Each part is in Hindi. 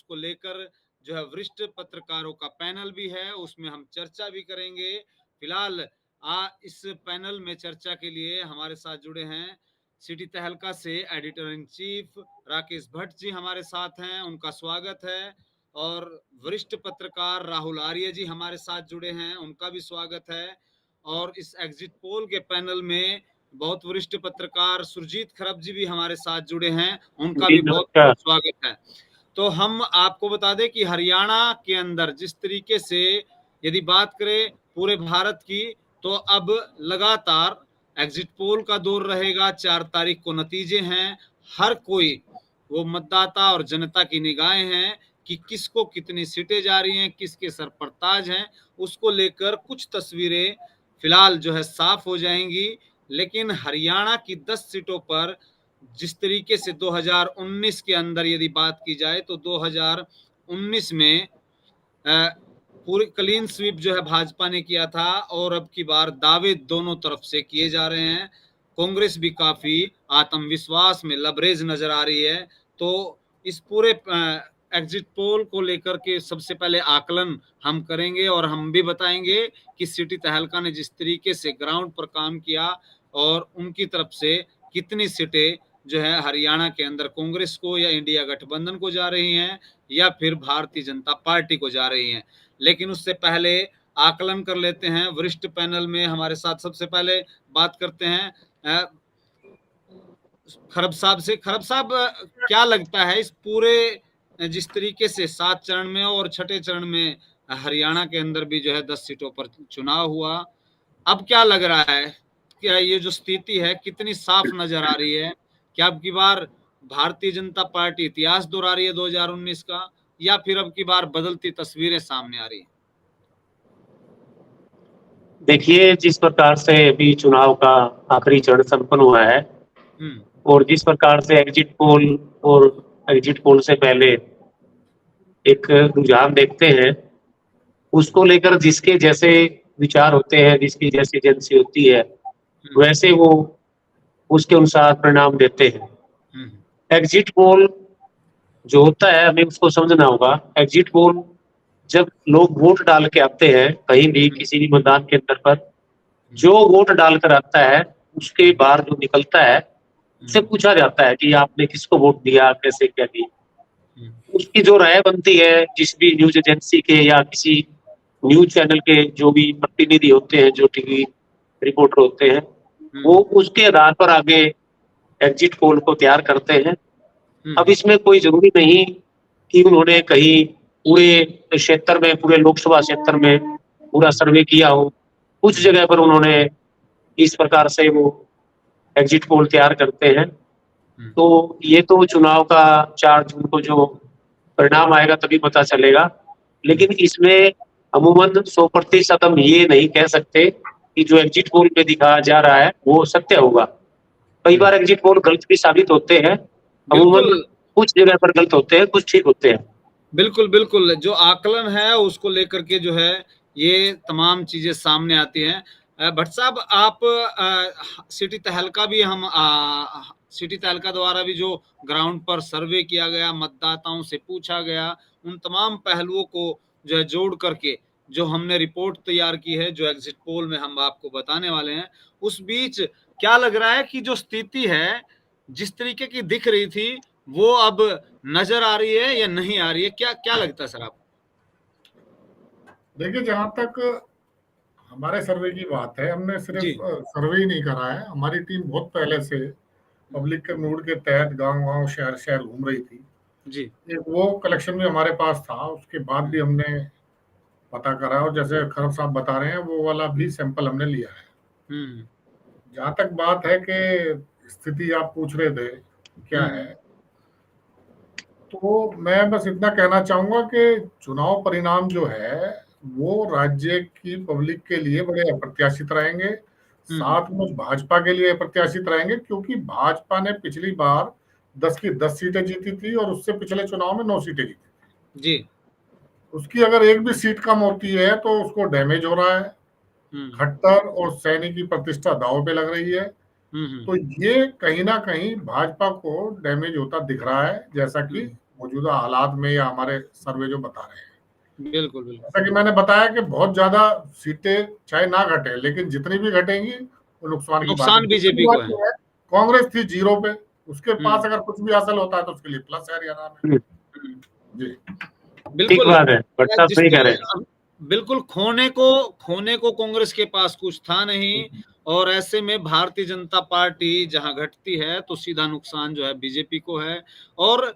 उसको लेकर जो है वरिष्ठ पत्रकारों का पैनल भी है, उसमें हम चर्चा भी करेंगे। फिलहाल इस पैनल में चर्चा के लिए हमारे साथ जुड़े हैं सिटी तहलका से editor in chief Rakesh Bhatt ji हमारे साथ हैं, उनका स्वागत है। और वरिष्ठ पत्रकार राहुल आर्य जी हमारे साथ जुड़े हैं, उनका भी स्वागत है। और इस एग्जिट पोल के पैनल में बहुत वरिष्ठ पत्रकार सुरजीत खरब जी भी हमारे साथ जुड़े हैं, उनका जी भी बहुत नमस्कार। स्वागत है। तो हम आपको बता दें कि हरियाणा के अंदर जिस तरीके से यदि बात करें पूरे भारत की, तो अब लगातार एग्जिट पोल का दौर रहेगा। 4 तारीख को नतीजे हैं। हर कोई वो मतदाता और जनता की निगाहें हैं कि किसको कितनी सीटें जा रही हैं, किसके सर पर ताज हैं, उसको लेकर कुछ तस्वीरें फिलहाल जो है साफ हो जाएंगी। लेकिन हरियाणा की 10 सीटों पर जिस तरीके से 2019 के अंदर यदि बात की जाए तो 2019 में पूरी क्लीन स्वीप जो है भाजपा ने किया था, और अब की बार दावे दोनों तरफ से किए जा रहे हैं। कांग्रेस भी काफी आत्मविश्वास में लबरेज नजर आ रही है। तो इस पूरे एग्जिट पोल को लेकर के सबसे पहले आकलन हम करेंगे और हम भी बताएंगे कि सिटी तहलका ने जिस तरीके से ग्राउंड पर काम किया और उनकी तरफ से कितनी सीटें जो है हरियाणा के अंदर कांग्रेस को या इंडिया गठबंधन को जा रही हैं या फिर भारतीय जनता पार्टी को जा रही हैं। लेकिन उससे पहले आकलन कर लेते हैं वरिष्ठ पैनल में हमारे साथ। सबसे पहले बात करते हैं खरब साहब से। खरब साहब, क्या लगता है इस पूरे जिस तरीके से 7 चरण में और छठे चरण में हरियाणा के अंदर भी जो है 10 सीटों पर चुनाव हुआ, अब क्या लग रहा है? क्या ये जो स्थिति है कितनी साफ नजर आ रही है? क्या अब की बार भारतीय जनता पार्टी इतिहास दोहरा रही है 2019 का, या फिर अब की बार बदलती तस्वीरें सामने आ रही है? देखिए, जिस प्रकार से अभी चुनाव का आखिरी चरण संपन्न हुआ है और जिस प्रकार से एग्जिट पोल से पहले एक रुझान देखते हैं, उसको लेकर जिसके जैसे विचार होते हैं, जिसकी जैसी एजेंसी होती है, वैसे वो उसके अनुसार परिणाम देते हैं। एग्जिट पोल जो होता है, हमें उसको समझना होगा। एग्जिट पोल जब लोग वोट डाल के आते हैं कहीं भी किसी भी मतदान केंद्र पर, जो वोट डालकर आता है उसके बाहर जो निकलता है उससे पूछा जाता है कि आपने किसको वोट दिया, कैसे क्या दिया। उसकी जो राय बनती है जिस भी न्यूज एजेंसी के या किसी न्यूज चैनल के जो भी प्रतिनिधि होते हैं, जो टीवी रिपोर्टर होते हैं, वो उसके आधार पर आगे एग्जिट पोल को तैयार करते हैं। अब इसमें कोई जरूरी नहीं कि उन्होंने कहीं पूरे क्षेत्र में, पूरे लोकसभा क्षेत्र में पूरा सर्वे किया हो। कुछ जगह पर उन्होंने इस प्रकार से वो एग्जिट पोल तैयार करते हैं। तो ये तो चुनाव का 4 जून को जो परिणाम आएगा तभी पता चलेगा। लेकिन इसमें अमूमन 100% हम ये नहीं कह सकते कि जो एग्जिट पोल में दिखाया जा रहा है वो सत्य होगा। कई बार एग्जिट पोल गलत भी साबित होते हैं। अमूमन कुछ जगह पर गलत होते हैं, कुछ ठीक होते हैं। बिल्कुल बिल्कुल, जो आकलन है उसको लेकर के जो है ये तमाम चीजें सामने आती हैं। भट्ट साहब, आप सिटी तहलका भी हम सिटी तहलका द्वारा भी जो ग्राउंड पर सर्वे किया गया, मतदाताओं से पूछा गया, उन तमाम पहलुओं को जो है जोड़ करके जो हमने रिपोर्ट तैयार की है, जो एग्जिट पोल में हम आपको बताने वाले हैं, उस बीच क्या लग रहा है कि जो स्थिति है जिस तरीके की दिख रही थी वो अब नजर आ रही है या नहीं आ रही है? क्या क्या लगता है सर आपको? देखिए, जहां तक हमारे सर्वे की बात है, हमने सिर्फ सर्वे ही नहीं करा है। हमारी टीम बहुत पहले से पब्लिक के मूड के तहत गांव-गांव, शहर-शहर घूम रही थी जी। एक वो कलेक्शन भी हमारे पास था। उसके बाद भी हमने पता करा, और जैसे खरब साहब बता रहे हैं वो वाला भी सैंपल हमने लिया है। जहां तक बात है कि स्थिति आप पूछ रहे थे क्या है, तो मैं बस इतना कहना चाहूंगा कि चुनाव परिणाम जो है वो राज्य की पब्लिक के लिए बड़े अप्रत्याशित रहेंगे। साथ में भाजपा के लिए अप्रत्याशित रहेंगे, क्योंकि भाजपा ने पिछली बार 10 की 10 सीटें जीती थी और उससे पिछले चुनाव में 9 सीटें जीती थी जी। उसकी अगर एक भी सीट कम होती है तो उसको डैमेज हो रहा है। खट्टर और सैनी की प्रतिष्ठा दांव पे लग रही है। तो ये कहीं ना कहीं भाजपा को डैमेज होता दिख रहा है, जैसा कि मौजूदा हालात में या हमारे सर्वे जो बता रहे हैं। बिल्कुल बिल्कुल। जैसा कि मैंने बताया कि बहुत ज्यादा सीटें चाहे ना घटे, लेकिन जितनी भी घटेंगी वो नुकसान की बात नुकसान बीजेपी को है। कांग्रेस थी 0 पे, उसके पास अगर कुछ भी हासिल होता है तो उसके लिए प्लस है हरियाणा में। जी बिल्कुल बात है, बट्टा सही कह रहे हैं। बिल्कुल, खोने को कांग्रेस के पास कुछ था नहीं, और ऐसे में भारतीय जनता पार्टी जहां घटती है तो सीधा नुकसान जो है बीजेपी को है। और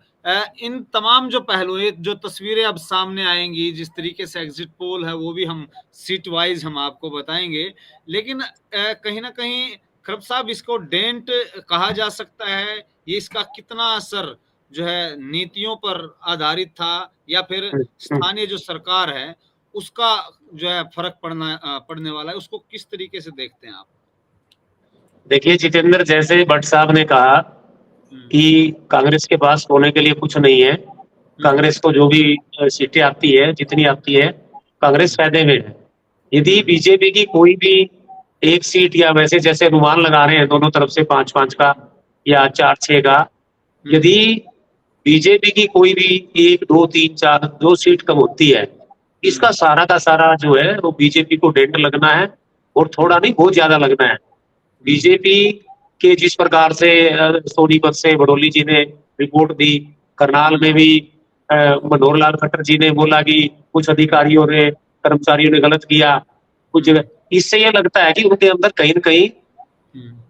इन तमाम जो पहलू, जो तस्वीरें अब सामने आएंगी, जिस तरीके से एग्जिट पोल है वो भी हम सीट वाइज हम आपको बताएंगे, लेकिन कहीं ना कहीं खरब साहब इसको डेंट कहा जा सकता है। ये इसका कितना असर जो है नीतियों पर आधारित था, या फिर स्थानीय जो सरकार है उसका जो है फर्क पड़ने वाला है, उसको किस तरीके से देखते हैं आप? देखिए जितेंद्र, जैसे भट्ट साहब ने कहा कि कांग्रेस के पास होने के लिए कुछ नहीं है, कांग्रेस को जो भी सीटें आती है, जितनी आती है, कांग्रेस फायदे में है। यदि बीजेपी की कोई भी एक सीट, या वैसे जैसे अनुमान लगा रहे हैं दोनों तरफ से 5-5 का या 4-6 का, यदि बीजेपी की कोई भी 1, 2, 3, 4 2 सीट कम होती है, इसका सारा का सारा जो है वो बीजेपी को डेंट लगना है, और थोड़ा नहीं बहुत ज्यादा लगना है। बीजेपी के जिस प्रकार से सोनीपत से बड़ौली जी ने रिपोर्ट दी, करनाल में भी मनोहर लाल खट्टर जी ने बोला कि कुछ अधिकारियों ने, कर्मचारियों ने गलत किया कुछ जगह, इससे ये लगता है कि उनके अंदर कहीं न कहीं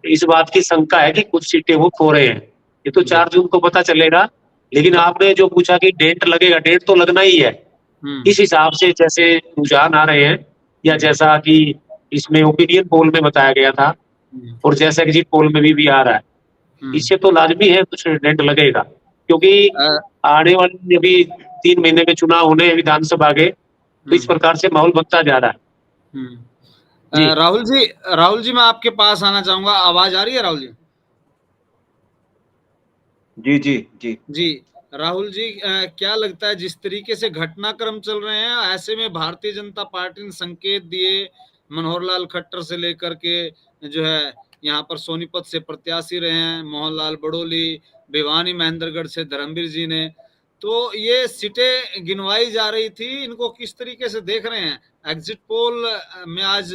इस बात की शंका है कि कुछ सीटें वो खो रहे हैं। ये तो 4 जून को पता चलेगा। लेकिन आपने जो पूछा कि डेंट लगेगा, डेंट तो लगना ही है। इस हिसाब से जैसे रुझान आ रहे हैं, या जैसा कि इसमें ओपिनियन पोल में बताया गया था, और जैसा एग्जिट पोल में भी आ रहा है, इससे तो लाजमी है कुछ डेंट लगेगा, क्योंकि आने वाले अभी 3 महीने में चुनाव होने विधानसभा के, तो इस प्रकार से माहौल बनता जा रहा है। राहुल जी मैं आपके पास आना चाहूंगा। आवाज आ रही है राहुल जी? जी जी जी जी राहुल जी, क्या लगता है जिस तरीके से घटनाक्रम चल रहे हैं, ऐसे में भारतीय जनता पार्टी ने संकेत दिए, मनोहर लाल खट्टर से लेकर के जो है यहाँ पर सोनीपत से प्रत्याशी रहे हैं, मोहनलाल बड़ोली, भिवानी महेंद्रगढ़ से धर्मवीर जी ने, तो ये सीटें गिनवाई जा रही थी, इनको किस तरीके से देख रहे हैं? एग्जिट पोल में आज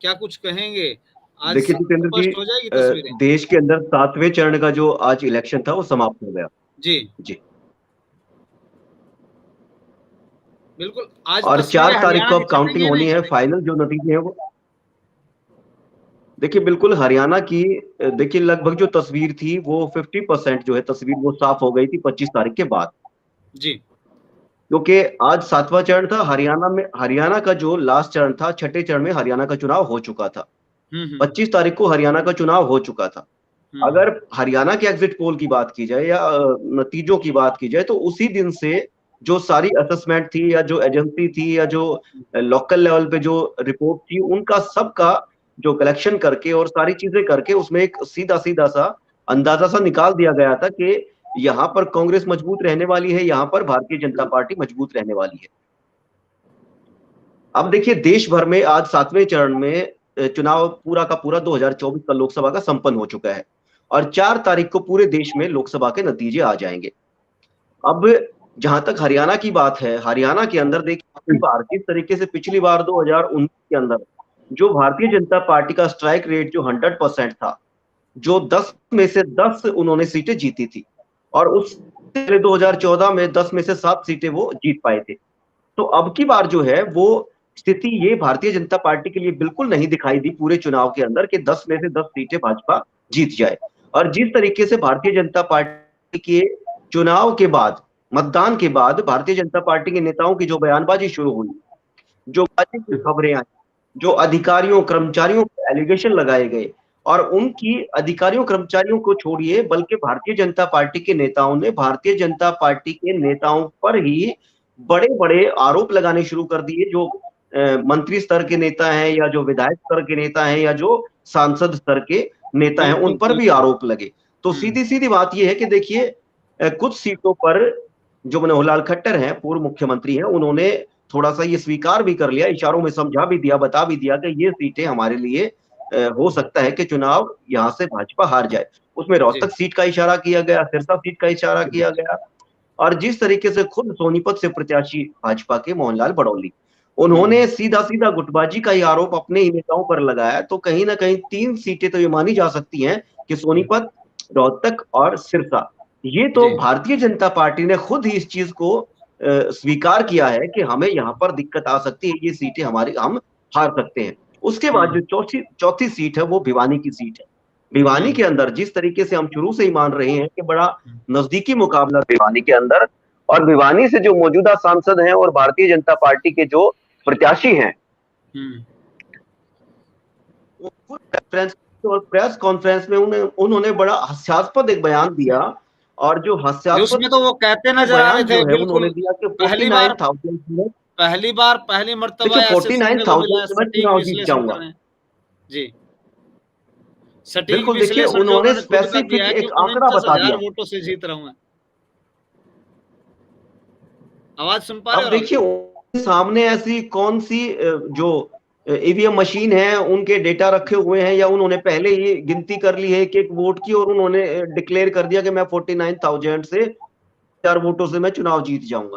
क्या कुछ कहेंगे? आज देखिए जितेंद्र जी, हो जाएगी तस्वीरें? देश के अंदर 7वें चरण का जो आज इलेक्शन था वो समाप्त हो गया। जी जी बिल्कुल। आज और 4 तारीख को अब काउंटिंग छपेंगे होनी है। फाइनल जो नतीजे हैं वो देखिए, बिल्कुल हरियाणा की देखिए लगभग जो तस्वीर थी वो 50% जो है तस्वीर वो साफ हो गई थी 25 तारीख के बाद। जी क्योंकि आज 7वां चरण था हरियाणा में। हरियाणा का जो लास्ट चरण था, 6ठे चरण में हरियाणा का चुनाव हो चुका था। 25 तारीख को हरियाणा का चुनाव हो चुका था। अगर हरियाणा के एग्जिट पोल की बात की जाए या नतीजों की बात की जाए, तो उसी दिन से जो सारी असेसमेंट थी, या जो एजेंसी थी, या जो लोकल लेवल पे जो रिपोर्ट थी, उनका सबका जो कलेक्शन करके और सारी चीजें करके उसमें एक सीधा सा अंदाजा सा निकाल दिया गया था कि यहाँ पर कांग्रेस मजबूत रहने वाली है, यहाँ पर भारतीय जनता पार्टी मजबूत रहने वाली है। अब देखिए देश भर में आज 7वें चरण में चुनाव पूरा का पूरा 2024 का लोकसभा का संपन्न हो चुका है, और 4 तारीख को पूरे देश में लोकसभा के नतीजे आ जाएंगे। अब जहां तक हरियाणा की बात है, हरियाणा के अंदर देखिए बार किस तरीके से पिछली बार 2019 के अंदर जो भारतीय जनता पार्टी का स्ट्राइक रेट जो 100% था, जो 10 में से 10 उन्होंने सीटें जीती थी, और उस 2014 में 10 में से 7 सीटें वो जीत पाए थे। तो अब की बार जो है वो स्थिति ये भारतीय जनता पार्टी के लिए बिल्कुल नहीं दिखाई दी पूरे चुनाव के अंदर कि 10 में से 10 सीटें भाजपा जीत जाए। और जिस तरीके से भारतीय जनता पार्टी के चुनाव के बाद, मतदान के बाद भारतीय जनता पार्टी के नेताओं की जो बयानबाजी शुरू हुई, जो खबरें आई, जो अधिकारियों कर्मचारियों पर एलिगेशन लगाए गए, और उनकी अधिकारियों कर्मचारियों को छोड़िए बल्कि भारतीय जनता पार्टी के नेताओं ने भारतीय जनता पार्टी के नेताओं पर ही बड़े बड़े आरोप लगाने शुरू कर दिए। जो मंत्री स्तर के नेता हैं, या जो विधायक स्तर के नेता हैं, या जो सांसद स्तर के नेता हैं, उन पर भी आरोप लगे। तो सीधी सीधी बात यह है कि देखिए कुछ सीटों पर जो मनोहर लाल खट्टर हैं, पूर्व मुख्यमंत्री हैं, उन्होंने थोड़ा सा ये स्वीकार भी कर लिया, इशारों में समझा भी दिया, बता भी दिया कि ये सीटें हमारे लिए हो सकता है कि चुनाव यहां से भाजपा हार जाए। उसमें रोहतक सीट का इशारा किया गया, सिरसा सीट का इशारा किया गया, और जिस तरीके से खुद सोनीपत से प्रत्याशी भाजपा के मोहनलाल बड़ौली, उन्होंने सीधा सीधा गुटबाजी का ही आरोप अपने ही नेताओं पर लगाया, तो कहीं ना कहीं 3 सीटें तो ये मानी जा सकती हैं कि सोनीपत, रोहतक और सिरसा, ये तो भारतीय जनता पार्टी ने खुद ही इस चीज को स्वीकार किया है कि हमें यहाँ पर दिक्कत आ सकती है, ये सीटें हमारी, हम हार सकते हैं। उसके बाद जो चौथी सीट है वो भिवानी की सीट है। भिवानी के अंदर जिस तरीके से हम शुरू से ही मान रहे हैं कि बड़ा नजदीकी मुकाबला भिवानी के अंदर, और भिवानी से जो मौजूदा सांसद हैं और भारतीय जनता पार्टी के जो प्रत्याशी हैं, प्रेस कॉन्फ्रेंस में उन्होंने बड़ा हास्यास्पद एक बयान दिया, और जो हास्यास्पद उसमें तो वो कहते नजर आ रहे थे, उन्होंने दिया कि पहली मर्तबा 49,000 में चुनाव जीत जाऊंगा। जी, बिल्कुल, देखिए उन्होंने स्पेसिफिक एक आंकड़ा बता दिया, वोटों से जीत रहा हूं। आवाज सुन पा रहे हो? अब देखिए सामने ऐसी कौन सी जो ईवीएम मशीन है उनके डेटा रखे हुए हैं, या उन्होंने पहले ही गिनती कर ली है एक वोट की और उन्होंने डिक्लेयर कर दिया कि मैं 49,000 से 4 वोटों से मैं चुनाव जीत जाऊंगा।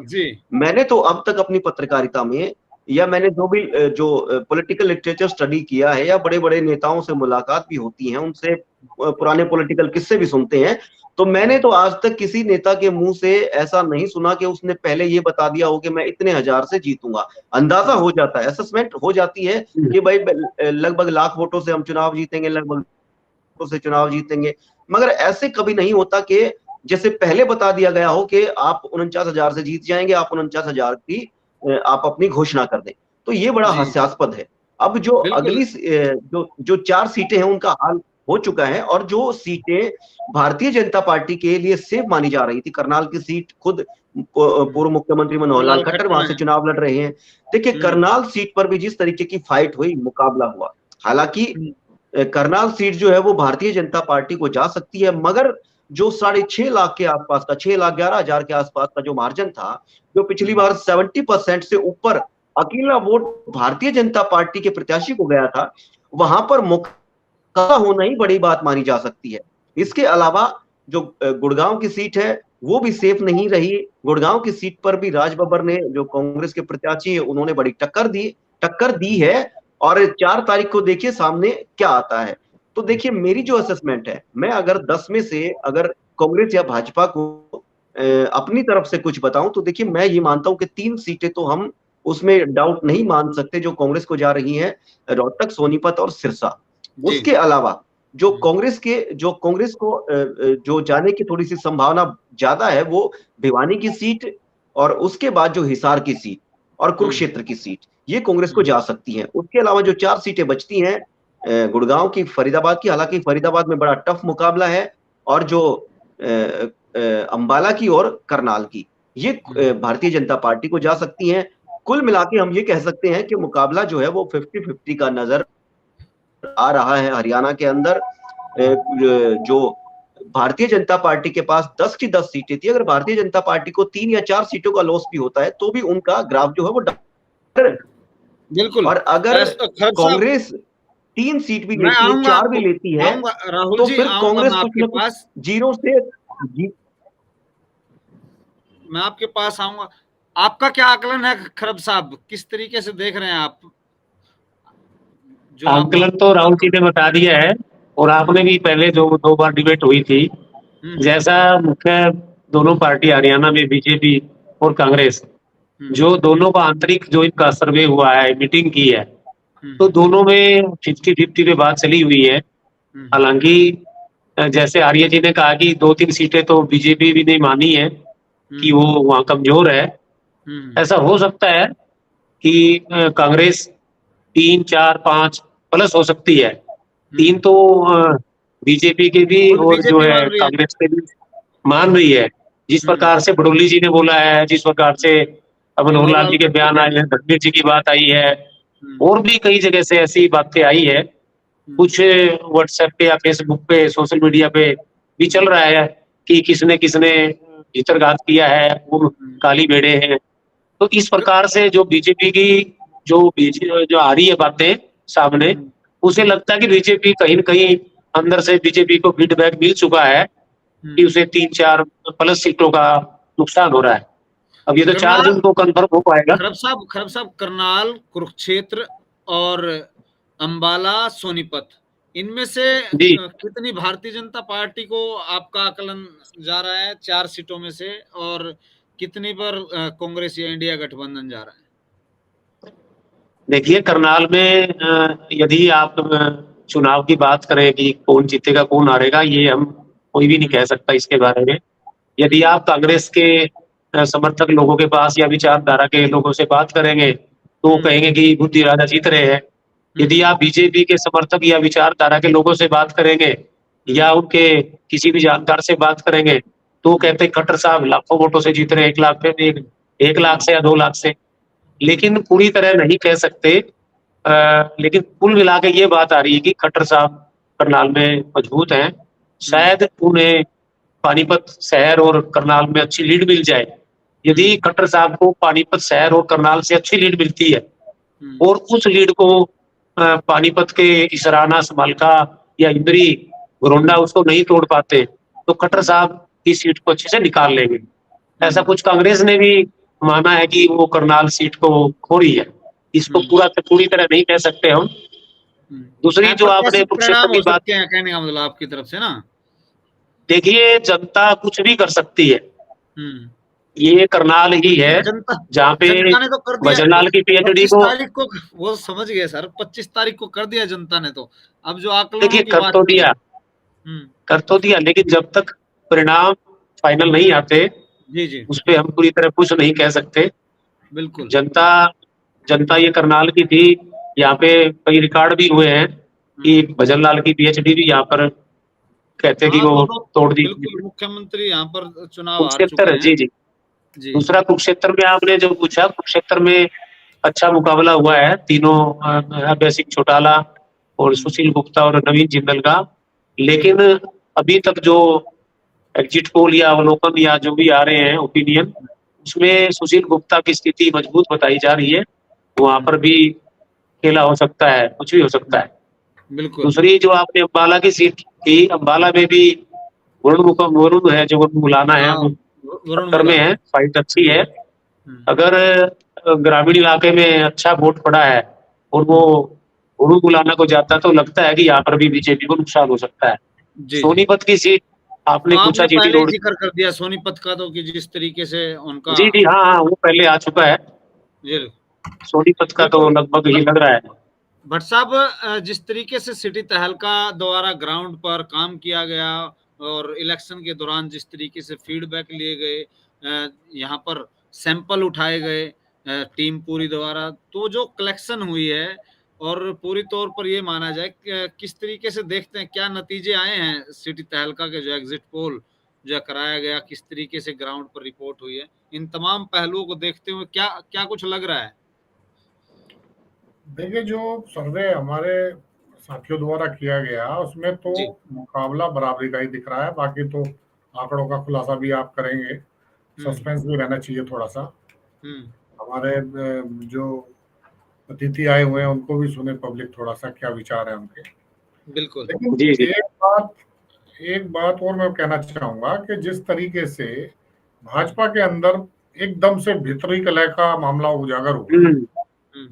मैंने तो अब तक अपनी पत्रकारिता में, या मैंने जो पॉलिटिकल लिटरेचर स्टडी किया है, या बड़े बड़े नेताओं से मुलाकात भी होती है, उनसे पुराने पॉलिटिकल किस्से भी सुनते हैं, तो मैंने तो आज तक किसी नेता के मुंह से ऐसा नहीं सुना कि उसने पहले ये बता दिया हो कि मैं इतने हजार से जीतूंगा। अंदाजा हो जाता है, असेसमेंट हो जाती है कि भाई लगभग लाख वोटों से हम चुनाव जीतेंगे, लगभग वोटों से चुनाव जीतेंगे, मगर ऐसे कभी नहीं होता कि जैसे पहले बता दिया गया हो कि आप 49,000 से जीत जाएंगे, आप 49,000 की आप अपनी घोषणा कर दें। तो ये बड़ा हास्यास्पद है। अब जो अगली जो 4 सीटें हैं उनका हाल हो चुका है, और जो सीटें भारतीय जनता पार्टी के लिए सेफ मानी जा रही थी, करनाल की सीट खुद पूर्व मुख्यमंत्री मनोहर लाल खट्टर वहां से चुनाव लड़ रहे हैं। देखिए करनाल सीट पर भी जिस तरीके की फाइट हुई, मुकाबला हुआ, हालांकि करनाल सीट जो है वो भारतीय जनता पार्टी को जा सकती है, मगर जो 6.5 लाख के आसपास का, 6,11,000 के आसपास का जो मार्जिन था, जो पिछली बार 70% से ऊपर अकेला वोट भारतीय जनता पार्टी के प्रत्याशी को गया था, वहां पर मुकाबला होना ही बड़ी बात मानी जा सकती है। इसके अलावा जो गुड़गांव की सीट है वो भी सेफ नहीं रही। गुड़गांव की सीट पर भी राज बब्बर ने, जो कांग्रेस के प्रत्याशी है, उन्होंने बड़ी टक्कर दी है, और 4 तारीख को देखिए सामने क्या आता है। तो देखिए मेरी जो असेसमेंट है, मैं अगर 10 में से अगर कांग्रेस या भाजपा को अपनी तरफ से कुछ बताऊं, तो देखिए मैं ये मानता हूं कि 3 सीटें तो हम उसमें डाउट नहीं मान सकते जो कांग्रेस को जा रही हैं, रोहतक, सोनीपत और सिरसा। उसके अलावा जो कांग्रेस को जो जाने की थोड़ी सी संभावना ज्यादा है, वो भिवानी की सीट, और उसके बाद जो हिसार की सीट और कुरुक्षेत्र की सीट, ये कांग्रेस को जा सकती हैं। उसके अलावा जो 4 सीटें बचती हैं, गुड़गांव की, फरीदाबाद की, हालांकि फरीदाबाद में बड़ा टफ मुकाबला है, और जो अंबाला की और करनाल की, ये भारतीय जनता पार्टी को जा सकती हैं। कुल मिला के हम ये कह सकते हैं कि मुकाबला जो है वो 50-50 का नजर आ रहा है हरियाणा के अंदर। जो भारतीय जनता पार्टी के पास 10 की 10 सीटें थी, अगर भारतीय जनता पार्टी को 3 या 4 सीटों का लॉस भी होता है तो भी उनका ग्राफ जो है वो बिल्कुल। और अगर कांग्रेस 3 सीट भी लेती है, 4 भी लेती है, तो फिर कांग्रेस कुछ 0 से मैं आपके पास आऊंगा। आपका क्या आकलन है खरब साहब, किस तरीके से देख रहे हैं आप? आकलन तो राहुल जी ने बता दिया है, और आपने भी पहले जो 2 बार डिबेट हुई थी, जैसा मुख्य दोनों पार्टी हरियाणा में बीजेपी और कांग्रेस, जो दोनों का आंतरिक जो इनका सर्वे हुआ है, मीटिंग की है, तो दोनों में 50-50 पे बात चली हुई है। हालांकि जैसे आर्य जी ने कहा कि 2-3 सीटें तो बीजेपी भी नहीं मानी है कि वो वहां कमजोर है। ऐसा हो सकता है कि कांग्रेस 3, 4, 5 प्लस हो सकती है। 3 तो बीजेपी के भी और जो है कांग्रेस के भी मान रही है। जिस प्रकार से बड़ौली जी ने बोला है, जिस प्रकार से मनोहर लाल जी के बयान आए हैं, धर्मेंद्र जी की बात आई है, और भी कई जगह से ऐसी बातें आई है। कुछ व्हाट्सएप पे या फेसबुक पे, सोशल मीडिया पे भी चल रहा है कि किसने भीतरघात किया है, वो काली भेड़े हैं। तो इस प्रकार से जो बीजेपी की जो आ रही है बातें सामने, उसे लगता है कि बीजेपी कहीं न कहीं अंदर से बीजेपी को फीडबैक मिल चुका है कि उसे 3-4 प्लस सीटों का नुकसान हो रहा है। अब ये तो 4 करनाल जून को कंफर्म हो पाएगा। खरब साहब करनाल, कुरुक्षेत्र और अंबाला, सोनीपत, इनमें से जी कितनी भारतीय जनता पार्टी को आपका आकलन जा रहा है 4 सीटों में से, और कितनी पर कांग्रेस या इंडिया गठबंधन जा रहा है? देखिए, करनाल में यदि आप चुनाव की बात करें कि कौन जीतेगा कौन हारेगा, ये हम कोई भी नहीं कह सकता इसके बारे में। यदि आप कांग्रेस के समर्थक लोगों के पास या विचारधारा के लोगों से बात करेंगे तो वो कहेंगे कि बुद्धि राजा जीत रहे हैं। यदि आप बीजेपी के समर्थक या विचारधारा के लोगों से बात करेंगे या उनके किसी भी जानकार से बात करेंगे तो वो कहते हैं खट्टर साहब लाखों वोटों से जीत रहे हैं, 1 लाख पे 1 लाख से या 2 लाख से। लेकिन पूरी तरह नहीं कह सकते। लेकिन कुल मिला के ये बात आ रही है कि खट्टर साहब करनाल में मजबूत हैं। शायद उन्हें पानीपत शहर और करनाल में अच्छी लीड मिल जाए। यदि खट्टर साहब को पानीपत शहर और करनाल से अच्छी लीड मिलती है और उस लीड को पानीपत के इसराना, समालखा या इंद्री, गोरंडा उसको नहीं तोड़ पाते तो खट्टर साहब की सीट को अच्छे से निकाल लेंगे। ऐसा कुछ कांग्रेस ने भी माना है कि वो करनाल सीट को खो रही है। इसको पूरी तरह नहीं कह सकते हम। दूसरी जो आपने कुरुक्षेत्र की बात, कहने का मतलब आपकी तरफ से ना, देखिए जनता कुछ भी कर सकती है। ये करनाल ही है जहाँ पे जनता ने तो कर दिया भजनलाल की पीएचडी 25 को, तारीख को, वो समझ गए सर, 25 तारीख को कर दिया जनता ने। तो अब जो आकलनों देखिए की बात कर तो दिया, लेकिन जब तक परिणाम फाइनल नहीं आते जी उस पे हम पूरी तरह कुछ नहीं कह सकते। बिल्कुल। जनता ये करनाल की थी। यहाँ पे कई रिकॉर्ड भी हुए हैं कि भजनलाल की पीएचडी भी यहाँ पर कहते कि वो तोड़ दी। बिल्कुल, मुख्यमंत्री यहाँ पर चुनाव हार चुके कुरुक्षेत्र, हैं। जी। दूसरा कुरुक्षेत्र में आपने जो पूछा, कुरुक्षेत्र में अच्छा मुकाबला हुआ है तीनों, अभय सिंह चौटाला और सुशील गुप्ता और नवीन जिंदल का। लेकिन अभी तक जो एग्जिट पोल या अवलोकन या जो भी आ रहे हैं ओपिनियन, उसमें सुशील गुप्ता की स्थिति मजबूत बताई जा रही है। वहां पर भी खेला हो सकता है, कुछ भी हो सकता है। बिल्कुल। दूसरी जो आपने अम्बाला की सीट थी, अम्बाला में भी वरुण है, जो वरुण मुलाना है, टक्कर में है, फाइट अच्छी है। अगर ग्रामीण इलाके में अच्छा वोट पड़ा है और वो वरुण मुलाना को जाता तो लगता है कि यहाँ पर भी बीजेपी को नुकसान हो सकता है। सोनीपत की सीट आपने पूछा, जीटी रोड जिक्र कर दिया सोनीपत का, तो कि जिस तरीके से उनका, जी हाँ, वो पहले आ चुका है। सोनीपत का तो लगभग ये लग रहा है। भट्ट साहब, जिस तरीके से सिटी तहलका द्वारा ग्राउंड पर काम किया गया और इलेक्शन के दौरान जिस तरीके से फीडबैक लिए गए, यहाँ पर सैंपल उठाए गए टीम पूरी द्वारा, तो जो कलेक्शन हुई है और पूरी तौर पर ये माना जाए, किस तरीके से देखते हैं, क्या नतीजे आए हैं सिटी तहलका के, जो एग्जिट पोल जो कराया गया, किस तरीके से ग्राउंड पर रिपोर्ट हुई है, इन तमाम पहलुओं को देखते हुए क्या क्या कुछ लग रहा है? देखिए, जो सर्वे हमारे साथियों द्वारा किया गया उसमें तो मुकाबला बराबरी का ही दिख रहा है। बाकी तो आंकड़ों का खुलासा भी आप करेंगे, सस्पेंस भी रहना चाहिए थोड़ा सा। हमारे जो अतिथि आए हुए हैं उनको भी सुने पब्लिक थोड़ा सा क्या विचार है उनके। बिल्कुल। लेकिन एक बात और मैं कहना चाहूंगा कि जिस तरीके से भाजपा के अंदर एकदम से भीतरी कलह का मामला उजागर हुआ,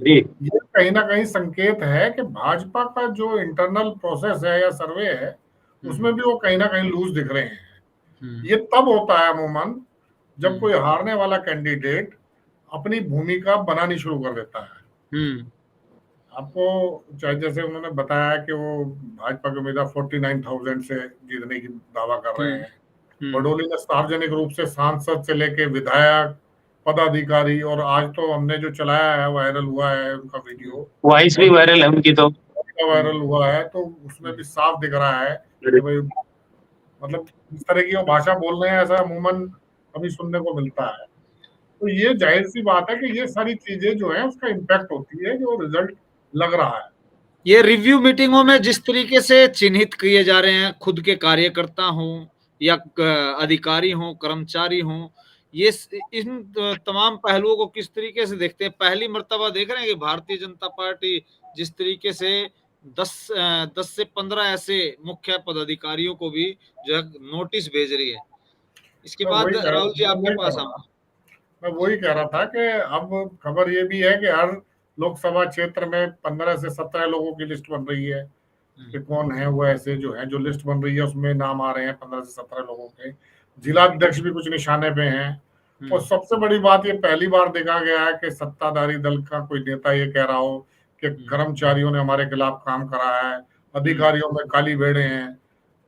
ये कहीं ना कहीं संकेत है कि भाजपा का जो इंटरनल प्रोसेस है या सर्वे है उसमें भी वो कहीं ना कहीं लूज दिख रहे हैं। ये तब होता है अमूमन जब कोई हारने वाला कैंडिडेट अपनी भूमिका बनानी शुरू कर देता है। आपको चाहे जैसे उन्होंने बताया कि वो भाजपा के उम्मीदवार 49,000 से जीतने की दावा कर रहे हैं। बडोली ने सार्वजनिक रूप से सांसद से लेके विधायक, पदाधिकारी, और आज तो हमने जो चलाया है, वायरल हुआ है उनका वीडियो, वॉइस भी वायरल है उनकी, तो वायरल हुआ है, तो उसमें भी साफ दिख रहा है कि भाई मतलब इस तरह की वो भाषा बोल रहे हैं, ऐसा अमूमन कभी सुनने को मिलता है। तो ये जाहिर सी बात है कि ये सारी चीजें जो है उसका इम्पैक्ट होती है, जो रिजल्ट लग रहा है। ये रिव्यू मीटिंगों में जिस तरीके से चिन्हित किए जा रहे हैं, खुद के कार्यकर्ता हों या अधिकारी हों, कर्मचारी हों, ये इन तमाम पहलुओं को किस तरीके से देखते हैं? पहली मर्तबा देख रहे हैं कि भारतीय जनता पार्टी जिस तरीके से 10 से 15 ऐसे मुख्य पदाधिकारियों को भी जो है नोटिस भेज रही है। इसके मैं बाद वही कह रहा राहुल जी मैं आपके वही कह पास रहा आऊँ। था मैं वही कह रहा था कि अब खबर ये भी है कि हर लोकसभा क्षेत्र में 15 से 17 लोगों की लिस्ट बन रही है कि कौन है वो, ऐसे जो है जो लिस्ट बन रही है उसमें नाम आ रहे हैं 15 से 17 लोगों के। जिलाध्यक्ष भी कुछ निशाने पे हैं। और सबसे बड़ी बात, ये पहली बार देखा गया है कि सत्ताधारी दल का कोई नेता ये कह रहा हो कि कर्मचारियों ने हमारे खिलाफ काम करा है, अधिकारियों में काली भेड़े हैं।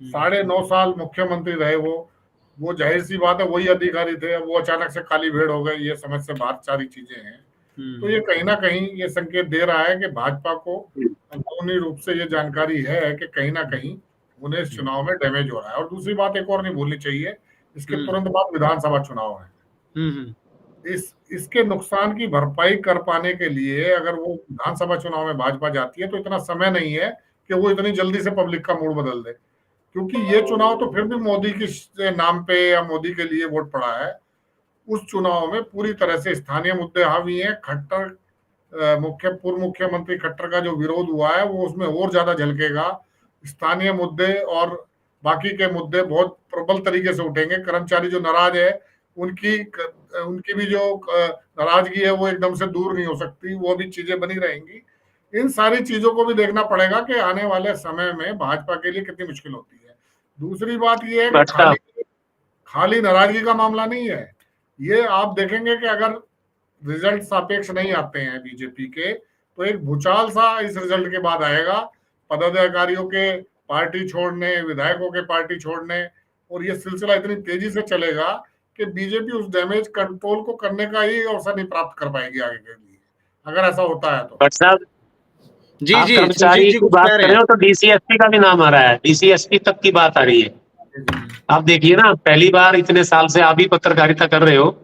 9.5 साल मुख्यमंत्री रहे वो जाहिर सी बात है वही अधिकारी थे, अब वो अचानक से काली भेड़ हो गए, ये समझ से बाहर सारी चीजें हैं। तो ये कहीं ना कहीं ये संकेत दे रहा है कि भाजपा को अंदरूनी रूप से ये जानकारी है कि कहीं ना कहीं उन्हें इस चुनाव में डैमेज हो रहा है। और दूसरी बात एक और नहीं भूलनी चाहिए, इसके तुरंत बाद विधानसभा चुनाव है। इसके नुकसान की भरपाई कर पाने के लिए अगर वो विधानसभा चुनाव में भाजपा जाती है तो इतना समय नहीं है कि वो इतनी जल्दी से पब्लिक का मूड बदल दे, क्योंकि ये चुनाव तो फिर भी मोदी के नाम पे या मोदी के लिए वोट पड़ा है। उस चुनाव में पूरी तरह से स्थानीय मुद्दे हावी हैं। खट्टर पूर्व मुख्यमंत्री खट्टर का जो विरोध हुआ है वो उसमें और ज्यादा झलकेगा। स्थानीय मुद्दे और बाकी के मुद्दे बहुत प्रबल तरीके से उठेंगे। कर्मचारी जो नाराज है उनकी भी जो नाराजगी है वो एकदम से दूर नहीं हो सकती, वो भी चीजें बनी रहेंगी। इन सारी चीजों को भी देखना पड़ेगा कि आने वाले समय में भाजपा के लिए कितनी मुश्किल होती है। दूसरी बात ये है कि खाली नाराजगी का मामला नहीं है ये। आप देखेंगे कि अगर रिजल्ट सापेक्ष नहीं आते हैं बीजेपी के, तो एक भूचाल सा इस रिजल्ट के बाद आएगा। पदाधिकारियों के पार्टी छोड़ने, विधायकों के पार्टी छोड़ने, और ये सिलसिला इतनी तेजी से चलेगा कि बीजेपी उस डैमेज कंट्रोल को करने का ही अवसर नहीं प्राप्त कर पाएगी आगे के लिए, अगर ऐसा होता है तो। भट्ट साहब, जी आप जी कर्मचारी की बात कर रहे हो तो डीसीएसपी का भी नाम आ रहा है, डीसीएसपी तक की बात आ रही है। आप देखिए ना, पहली बार इतने साल से आप ही पत्रकारिता कर रहे हो,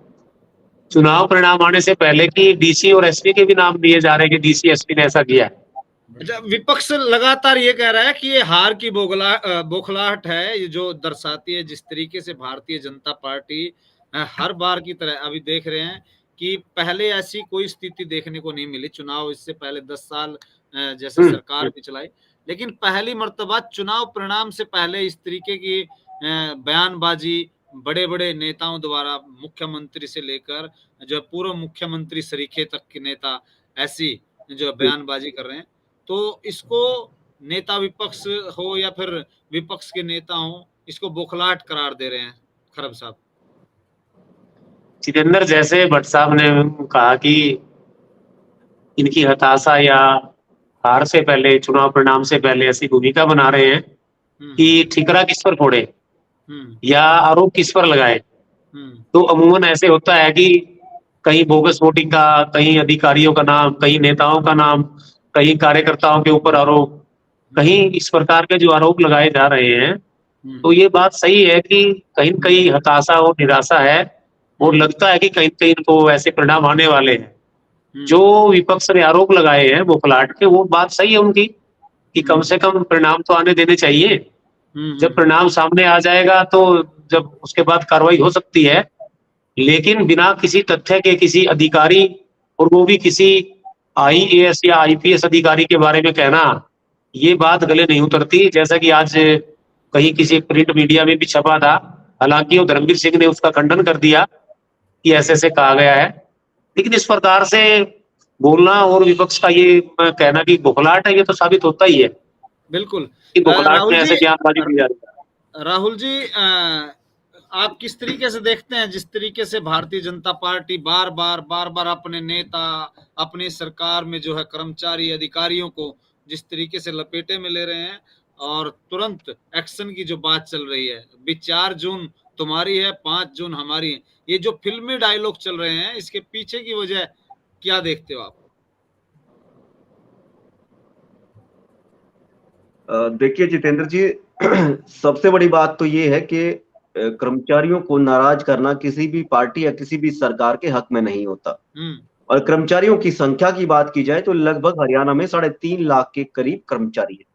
चुनाव परिणाम आने से पहले की डीसी और एसपी के भी नाम दिए जा रहे हैं कि डीसी एसपी ने ऐसा किया। अच्छा, विपक्ष लगातार ये कह रहा है कि ये हार की बौखलाहट है, ये जो दर्शाती है जिस तरीके से भारतीय जनता पार्टी हर बार की तरह अभी देख रहे हैं कि पहले ऐसी कोई स्थिति देखने को नहीं मिली। चुनाव इससे पहले 10 साल जैसे सरकार भी चलाई, लेकिन पहली मर्तबा चुनाव परिणाम से पहले इस तरीके की बयानबाजी बड़े बड़े नेताओं द्वारा, मुख्यमंत्री से लेकर जो पूर्व मुख्यमंत्री सरीखे तक के नेता ऐसी जो बयानबाजी कर रहे हैं, तो इसको नेता विपक्ष हो या फिर विपक्ष के नेता हो, इसको बौखलाहट करार दे रहे हैं खरब साहब। जितेंद्र, जैसे भट्ट साहब ने कहा कि इनकी हताशा या हार से पहले, चुनाव परिणाम से पहले ऐसी भूमिका बना रहे हैं कि ठिकरा किस पर फोड़े या आरोप किस पर लगाए। तो अमूमन ऐसे होता है कि कहीं बोगस वोटिंग का, कहीं अधिकारियों का नाम, कहीं नेताओं का नाम, कहीं कार्यकर्ताओं के ऊपर आरोप, कहीं इस प्रकार के जो आरोप लगाए जा रहे हैं। तो ये बात सही है कि कहीं कहीं हताशा और निराशा है, और लगता है कि कहीं कहीं इनको ऐसे परिणाम आने वाले हैं। जो विपक्ष ने आरोप लगाए हैं बौखलाहट के, वो बात सही है उनकी कि कम से कम परिणाम तो आने देने चाहिए। जब परिणाम सामने आ जाएगा तो जब उसके बाद कार्रवाई हो सकती है, लेकिन बिना किसी तथ्य के किसी अधिकारी, और वो भी किसी आईएएस या आईपीएस अधिकारी के बारे में कहना, ये बात गले नहीं उतरती। जैसा कि आज कहीं किसी प्रिंट मीडिया में भी छपा था, हालांकि वो धर्मवीर सिंह ने उसका खंडन कर दिया कि ऐसे ऐसे कहा गया है, लेकिन इस प्रकार से बोलना और विपक्ष का ये कहना कि बौखलाहट है, ये तो साबित होता ही है बिल्कुल कि बौखलाहट में ऐसे बयानबाजी की जा रही है। राहुल जी, आप किस तरीके से देखते हैं जिस तरीके से भारतीय जनता पार्टी बार बार अपने नेता, अपनी सरकार में जो है कर्मचारी अधिकारियों को जिस तरीके से लपेटे में ले रहे हैं, और तुरंत एक्शन की जो बात चल रही है, 4 जून तुम्हारी है, 5 जून हमारी है, ये जो फिल्मी डायलॉग चल रहे हैं, इसके पीछे की वजह क्या देखते हो आप? देखिए जितेंद्र जी, सबसे बड़ी बात तो ये है कि कर्मचारियों को नाराज करना किसी भी पार्टी या किसी भी सरकार के हक में नहीं होता। और कर्मचारियों की संख्या की बात की जाए तो लगभग हरियाणा में 3.5 लाख के करीब कर्मचारी है।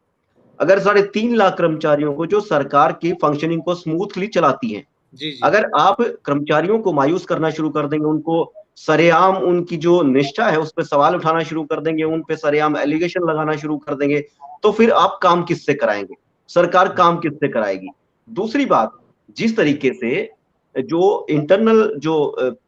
अगर 3.5 लाख कर्मचारियों को जो सरकार की फंक्शनिंग को स्मूथली चलाती है, अगर आप कर्मचारियों को मायूस करना शुरू कर देंगे, उनको सरेआम उनकी जो निष्ठा है उस पर सवाल उठाना शुरू कर देंगे, उन पे सरेआम एलिगेशन लगाना शुरू कर देंगे, तो फिर आप काम किससे कराएंगे? सरकार काम किससे कराएगी? दूसरी बात, जिस तरीके से जो इंटरनल जो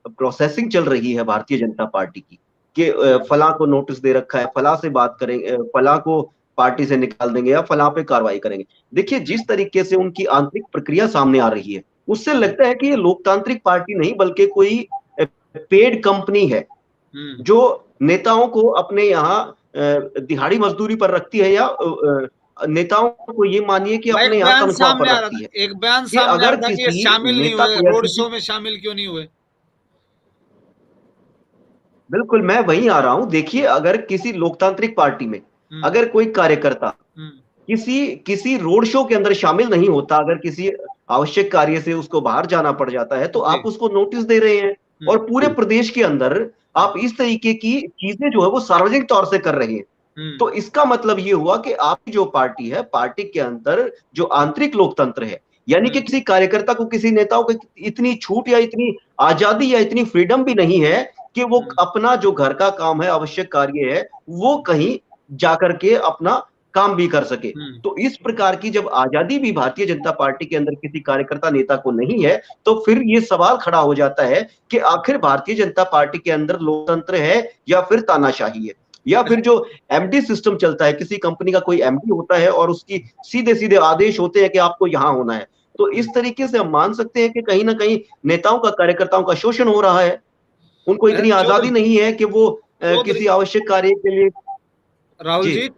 प्रोसेसिंग चल रही है भारतीय जनता पार्टी की, कि फलां को नोटिस दे रखा है, फलां से बात करेंगे, फलां को पार्टी से निकाल देंगे या फलां पे कार्रवाई करेंगे। देखिए जिस तरीके से उनकी आंतरिक प्रक्रिया सामने आ रही है, उससे लगता है कि ये लोकतांत्रिक पार्टी नहीं बल्कि कोई पेड कंपनी है जो नेताओं को अपने यहाँ दिहाड़ी मजदूरी पर रखती है, या नेताओं को ये मानिए कि अपने यहाँ तनख्वाह पर रखती है। एक बयान कि सामने आ अगर रहा था कि ये किसी शामिल नहीं नेता हुए, को रोड ऐसी शो में शामिल क्यों नहीं हुए? बिल्कुल मैं वहीं आ रहा हूं। देखिए अगर किसी लोकतांत्रिक पार्टी में अगर कोई कार्यकर्ता किसी रोड शो के अंदर शामिल नहीं होता, अगर किसी आवश्यक कार्य से उसको बाहर जाना पड़ जाता है, तो आप उसको नोटिस दे रहे हैं, और पूरे प्रदेश के अंदर आप इस तरीके की चीजें जो है वो सार्वजनिक तौर से कर रहे हैं। तो इसका मतलब ये हुआ कि आपकी जो पार्टी है, पार्टी के अंदर जो आंतरिक लोकतंत्र है, यानी कि किसी कार्यकर्ता को, किसी नेताओं को इतनी छूट या इतनी आजादी या इतनी फ्रीडम भी नहीं है कि वो अपना जो घर का काम है, आवश्यक कार्य है, वो कहीं जाकर के अपना काम भी कर सके। तो इस प्रकार की जब आजादी भी भारतीय जनता पार्टी के अंदर किसी कार्यकर्ता नेता को नहीं है, तो फिर ये सवाल खड़ा हो जाता है कि आखिर भारतीय जनता पार्टी के अंदर लोकतंत्र है या फिर तानाशाही है, या फिर जो एमडी सिस्टम चलता है, किसी कंपनी का कोई एमडी होता है और उसकी सीधे सीधे आदेश होते हैं कि आपको यहां होना है। तो इस तरीके से हम मान सकते हैं कि कहीं ना कहीं नेताओं का, कार्यकर्ताओं का शोषण हो रहा है। उनको इतनी आजादी नहीं है कि वो किसी आवश्यक कार्य के लिए। राहुल जी,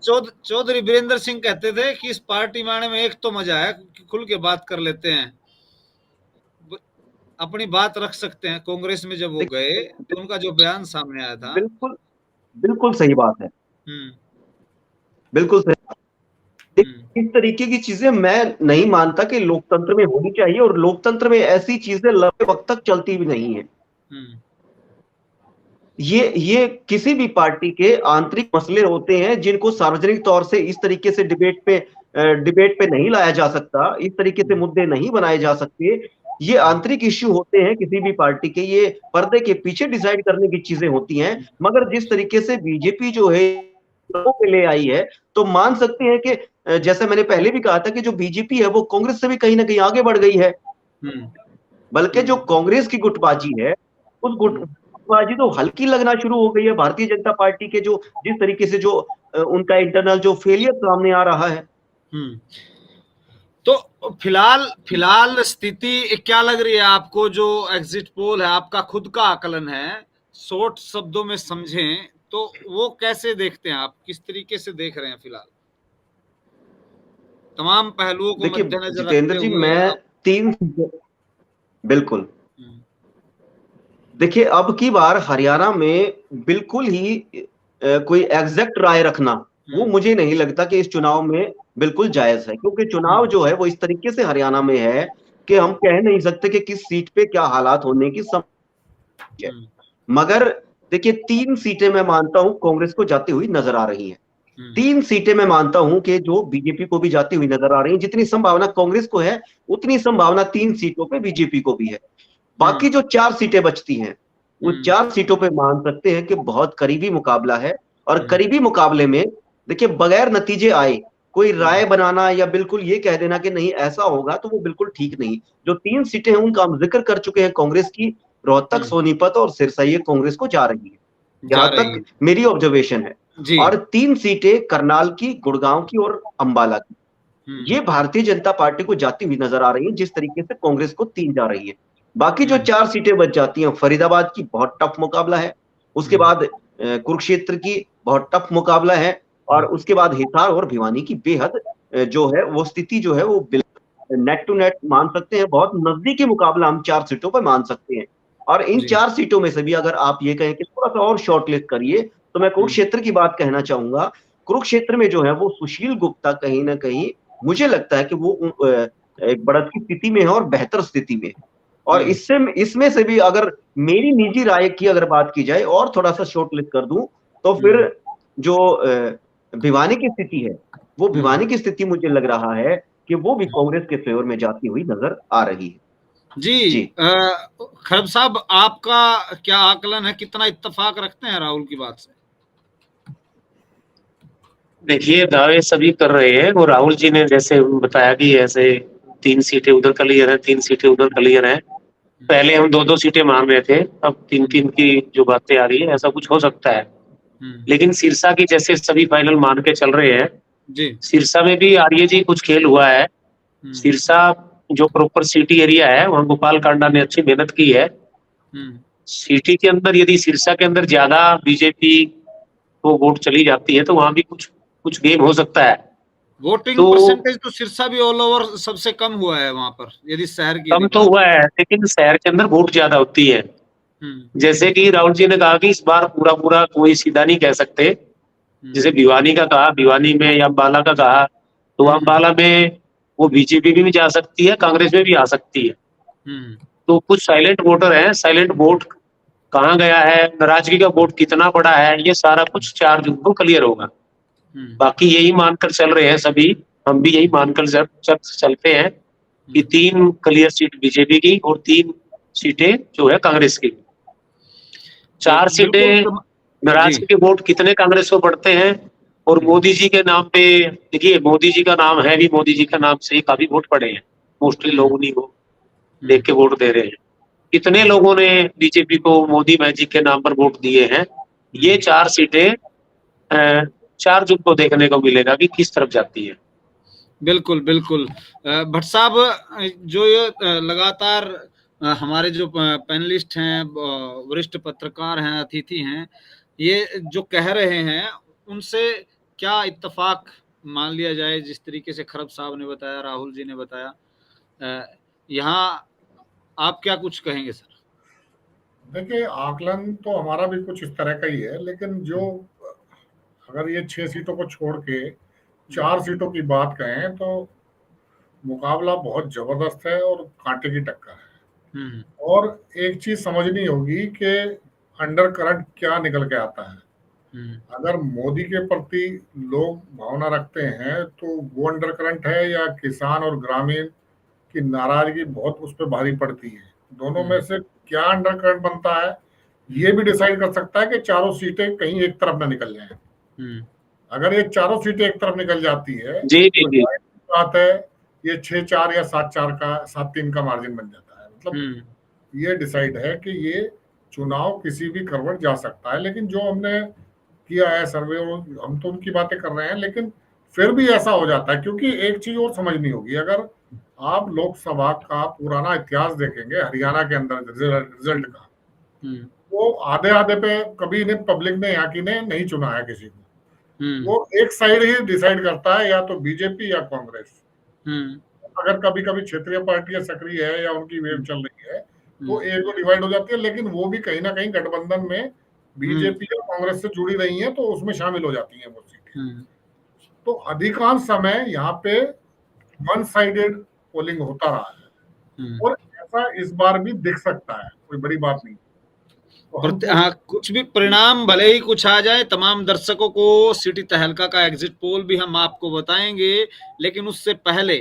चौधरी वीरेंद्र सिंह कहते थे कि इस पार्टी में आने में एक तो मजा है कि खुल के बात कर लेते हैं, अपनी बात रख सकते हैं। कांग्रेस में जब वो गए तो उनका जो बयान सामने आया था, बिल्कुल सही बात है, बिल्कुल सही। इस तरीके की चीजें मैं नहीं मानता कि लोकतंत्र में होनी चाहिए, और लोकतंत्र में ऐसी चीजें लंबे वक्त तक चलती भी नहीं है। ये किसी भी पार्टी के आंतरिक मसले होते हैं जिनको सार्वजनिक तौर से इस तरीके से डिबेट पे नहीं लाया जा सकता, इस तरीके से मुद्दे नहीं बनाए जा सकते। ये आंतरिक इश्यू होते हैं किसी भी पार्टी के, ये पर्दे के पीछे डिसाइड करने की चीजें होती हैं। मगर जिस तरीके से बीजेपी जो है पे ले आई है, तो मान सकते हैं कि जैसे मैंने पहले भी कहा था कि जो बीजेपी है वो कांग्रेस से भी कहीं ना कहीं आगे बढ़ गई है। बल्कि जो कांग्रेस की गुटबाजी है, उस गुटबाजी तो हल्की लगना शुरू हो गई है भारतीय जनता पार्टी के, जो जिस तरीके से जो उनका इंटरनल जो फेलियर सामने आ रहा है। तो फिलहाल स्थिति क्या लग रही है आपको? जो एग्जिट पोल है, आपका खुद का आकलन है, शॉर्ट शब्दों में समझें तो वो कैसे देखते हैं आप? किस तरीके से देख रहे हैं फिलहाल तमाम पहलुओं को मद्देनजर जितेंद्र जी, मैं बिल्कुल देखिए, अब की बार हरियाणा में बिल्कुल ही कोई एग्जैक्ट राय रखना वो मुझे नहीं लगता कि इस चुनाव में बिल्कुल जायज है, क्योंकि चुनाव जो है वो इस तरीके से हरियाणा में है कि हम कह नहीं सकते कि किस सीट पे क्या हालात होने की संभावना है। मगर देखिए 3 सीटें मैं मानता हूं कांग्रेस को जाती हुई नजर आ रही हैं, 3 सीटें मैं मानता हूं कि जो बीजेपी को भी जाती हुई नजर आ रही हैं। जितनी संभावना कांग्रेस को है उतनी संभावना 3 सीटों पे बीजेपी को भी है। बाकी जो 4 सीटें बचती हैं, वो 4 सीटों पे मान सकते हैं कि बहुत करीबी मुकाबला है। और करीबी मुकाबले में देखिए बगैर नतीजे आए कोई राय बनाना या बिल्कुल ये कह देना कि नहीं ऐसा होगा, तो वो बिल्कुल ठीक नहीं। जो 3 सीटें हैं उनका हम जिक्र कर चुके हैं कांग्रेस की, रोहतक, सोनीपत और सिरसा, ये कांग्रेस को जा रही है, जहां तक मेरी ऑब्जर्वेशन है। और 3 सीटें करनाल की, गुड़गांव की और अंबाला की, ये भारतीय जनता पार्टी को जाती हुई नजर आ रही है, जिस तरीके से कांग्रेस को 3 जा रही है। बाकी जो 4 सीटें बच जाती हैं, फरीदाबाद की बहुत टफ मुकाबला है, उसके बाद कुरुक्षेत्र की बहुत टफ मुकाबला है, और उसके बाद हिसार और भिवानी की बेहद जो है वो स्थिति जो है वो नेट टू नेट मान सकते हैं, बहुत नजदीकी मुकाबला हम 4 सीटों पर मान सकते हैं। और इन 4 सीटों में से भी अगर आप ये कहें कि थोड़ा सा और शॉर्टलिस्ट करिए, तो मैं कुरुक्षेत्र की बात कहना चाहूंगा। कुरुक्षेत्र में जो है वो सुशील गुप्ता कहीं ना कहीं मुझे लगता है कि वो एक बढ़त की स्थिति में है और बेहतर स्थिति में है। और इसमें से भी अगर मेरी निजी राय की अगर बात की जाए और थोड़ा सा शॉर्ट लिस्ट कर दूं, तो फिर जो भिवानी की स्थिति है, वो भिवानी की स्थिति मुझे लग रहा है कि वो भी कांग्रेस के फेवर में जाती हुई नजर आ रही है। जी खरब साहब, आपका क्या आकलन है? कितना इत्तेफाक रखते हैं राहुल की बात से? देखिए, दावे सभी कर रहे हैं, और राहुल जी ने जैसे बताया कि ऐसे 3 सीटें उधर क्लियर है, 3 सीटें उधर क्लियर है, पहले हम 2-2 सीटें मान रहे थे, अब 3-3 की जो बातें आ रही है, ऐसा कुछ हो सकता है। लेकिन सिरसा की जैसे सभी फाइनल मान के चल रहे हैं, जी। सिरसा में भी आर्य जी कुछ खेल हुआ है। सिरसा जो प्रॉपर सिटी एरिया है, वहाँ गोपाल कांडा ने अच्छी मेहनत की है। सिटी के अंदर यदि सिरसा के अंदर ज्यादा बीजेपी को वोट चली जाती है तो वहां भी कुछ गेम हो सकता है। वोटिंग परसेंटेज तो सिरसा भी ऑल ओवर सबसे कम हुआ है वहां पर, यदि शहर की कम तो हुआ है, लेकिन शहर के अंदर वोट ज्यादा होती है। जैसे कि राहुल जी ने कहा कि इस बार पूरा कोई सीधा नहीं कह सकते। जैसे भिवानी का कहा, भिवानी में, या अम्बाला का कहा, तो अम्बाला में वो बीजेपी भी जा सकती है, कांग्रेस में भी आ सकती है। तो कुछ साइलेंट वोटर हैं, साइलेंट वोट कहाँ गया है, नाराजगी का वोट कितना बड़ा है, ये सारा कुछ 4 जून को क्लियर होगा। बाकी यही मानकर चल रहे हैं सभी, हम भी यही मानकर चलते हैं कि 3 क्लियर सीट बीजेपी की और 3 सीटें जो है कांग्रेस की। 4 सीटें नाराजगी के वोट कितने कांग्रेस को पड़ते हैं, और मोदी जी के नाम पे, देखिए मोदी जी का नाम है भी, मोदी जी का नाम से काफी वोट पड़े हैं। मोस्टली लोग उन्हीं को देख के वोट दे रहे हैं। कितने लोगों ने बीजेपी को मोदी मैजिक के नाम पर वोट दिए हैं, ये 4 सीटें 4 जून को देखने को मिलेगा कि किस तरफ जाती है। बिल्कुल बिल्कुल। भट्ट साहब, जो ये लगातार हमारे जो पैनलिस्ट हैं, वरिष्ठ पत्रकार हैं, अतिथि हैं, ये जो कह रहे हैं, उनसे क्या इत्तेफाक मान लिया जाए? जिस तरीके से खरब साहब ने बताया, राहुल जी ने बताया, यहाँ आप क्या कुछ कहेंगे सर? देखिए, आकलन तो हमारा भी कुछ इस तरह का ही है, लेकिन जो अगर ये 6 सीटों को छोड़ के 4 सीटों की बात कहें तो मुकाबला बहुत जबरदस्त है और कांटे की टक्कर है। और एक चीज समझनी होगी कि अंडर करंट क्या निकल के आता है। अगर मोदी के प्रति लोग भावना रखते हैं तो वो अंडर करंट है, या किसान और ग्रामीण की नाराजगी बहुत उस पर भारी पड़ती है। दोनों में से क्या अंडर करंट बनता है, ये भी डिसाइड कर सकता है कि चारों सीटें कहीं एक तरफ ना निकल जाएं। अगर ये चारों सीटें एक तरफ निकल जाती है तो बात है, ये 6-4 या 7-4 का 7-3 का मार्जिन बन जाता है। मतलब ये डिसाइड है कि ये चुनाव किसी भी करवट जा सकता है। लेकिन जो हमने किया है सर्वे, और हम तो उनकी बातें कर रहे हैं, लेकिन फिर भी ऐसा हो जाता है। क्योंकि एक चीज और समझनी होगी, अगर आप लोकसभा का पुराना इतिहास देखेंगे हरियाणा के अंदर रिजल्ट का, वो आधे पे कभी इन्हें पब्लिक ने यहाँ की ने नहीं चुना है किसी को। वो एक साइड ही डिसाइड करता है, या तो बीजेपी या कांग्रेस। अगर कभी कभी क्षेत्रीय पार्टियां सक्रिय है या उनकी वेव चल रही है तो एक दो डिवाइड हो जाती है, लेकिन वो भी कहीं ना कहीं गठबंधन में बीजेपी और कांग्रेस से जुड़ी रही है, तो उसमें शामिल हो जाती है वो सीटें। तो अधिकांश समय यहाँ पे वन साइडेड पोलिंग होता रहा है, और ऐसा इस बार भी दिख सकता है, कोई बड़ी बात नहीं। हाँ, कुछ भी परिणाम भले ही कुछ आ जाए, तमाम दर्शकों को सिटी तहलका का एग्जिट पोल भी हम आपको बताएंगे, लेकिन उससे पहले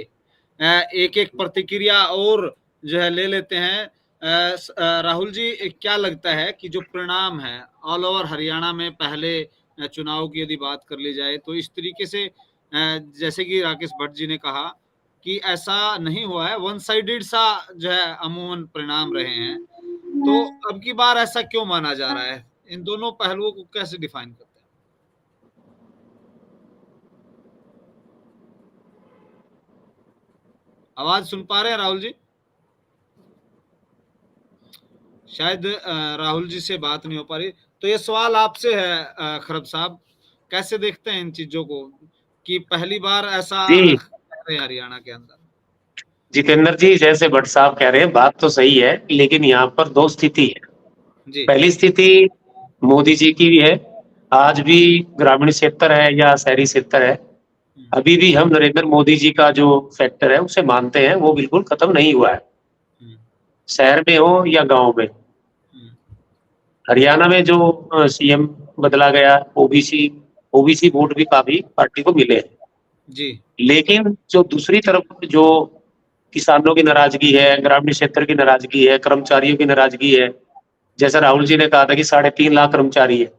एक एक प्रतिक्रिया और जो है ले लेते हैं। राहुल जी, क्या लगता है कि जो परिणाम है ऑल ओवर हरियाणा में पहले चुनाव की यदि बात कर ली जाए, तो इस तरीके से जैसे कि राकेश भट्ट जी ने कहा कि ऐसा नहीं हुआ है, वन साइडेड सा जो है अमूमन परिणाम रहे हैं, तो अब की बार ऐसा क्यों माना जा रहा है? इन दोनों पहलुओं को कैसे डिफाइन करते हैं? आवाज सुन पा रहे हैं राहुल जी? शायद राहुल जी से बात नहीं हो पा रही, तो ये सवाल आपसे है खरब साहब, कैसे देखते हैं इन चीजों को कि पहली बार ऐसा हरियाणा के अंदर? जितेंद्र जी, जैसे भट्ट साहब कह रहे हैं, बात तो सही है, लेकिन यहाँ पर 2 स्थिति है। पहली स्थिति मोदी जी की भी है, आज भी ग्रामीण क्षेत्र है या शहरी क्षेत्र है, अभी भी हम नरेंद्र मोदी जी का जो फैक्टर है उसे मानते हैं, वो बिल्कुल खत्म नहीं हुआ है, शहर में हो या गांव में। हरियाणा में जो सीएम बदला गया, ओबीसी वोट भी काफी पार्टी को मिले हैं। लेकिन जो दूसरी तरफ जो किसानों की नाराजगी है, ग्रामीण क्षेत्र की नाराजगी है, कर्मचारियों की नाराजगी है, जैसा राहुल जी ने कहा था कि 3.5 लाख कर्मचारी है,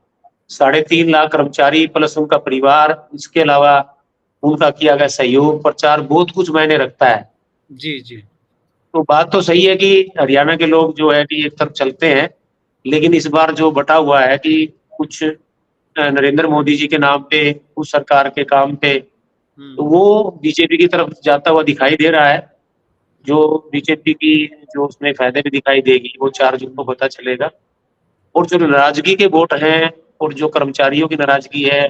3.5 लाख कर्मचारी प्लस उनका परिवार, इसके अलावा उनका किया गया सहयोग, प्रचार बहुत कुछ मायने रखता है। जी। तो बात तो सही है कि हरियाणा के लोग जो है कि एक तरफ चलते हैं, लेकिन इस बार जो बटा हुआ है कि कुछ नरेंद्र मोदी जी के नाम पे, उस सरकार के काम पे, तो वो बीजेपी की तरफ जाता हुआ दिखाई दे रहा है। जो बीजेपी की जो उसमें फायदे भी दिखाई देगी वो 4 जून को पता चलेगा। और जो नाराजगी के वोट हैं और जो कर्मचारियों की नाराजगी है,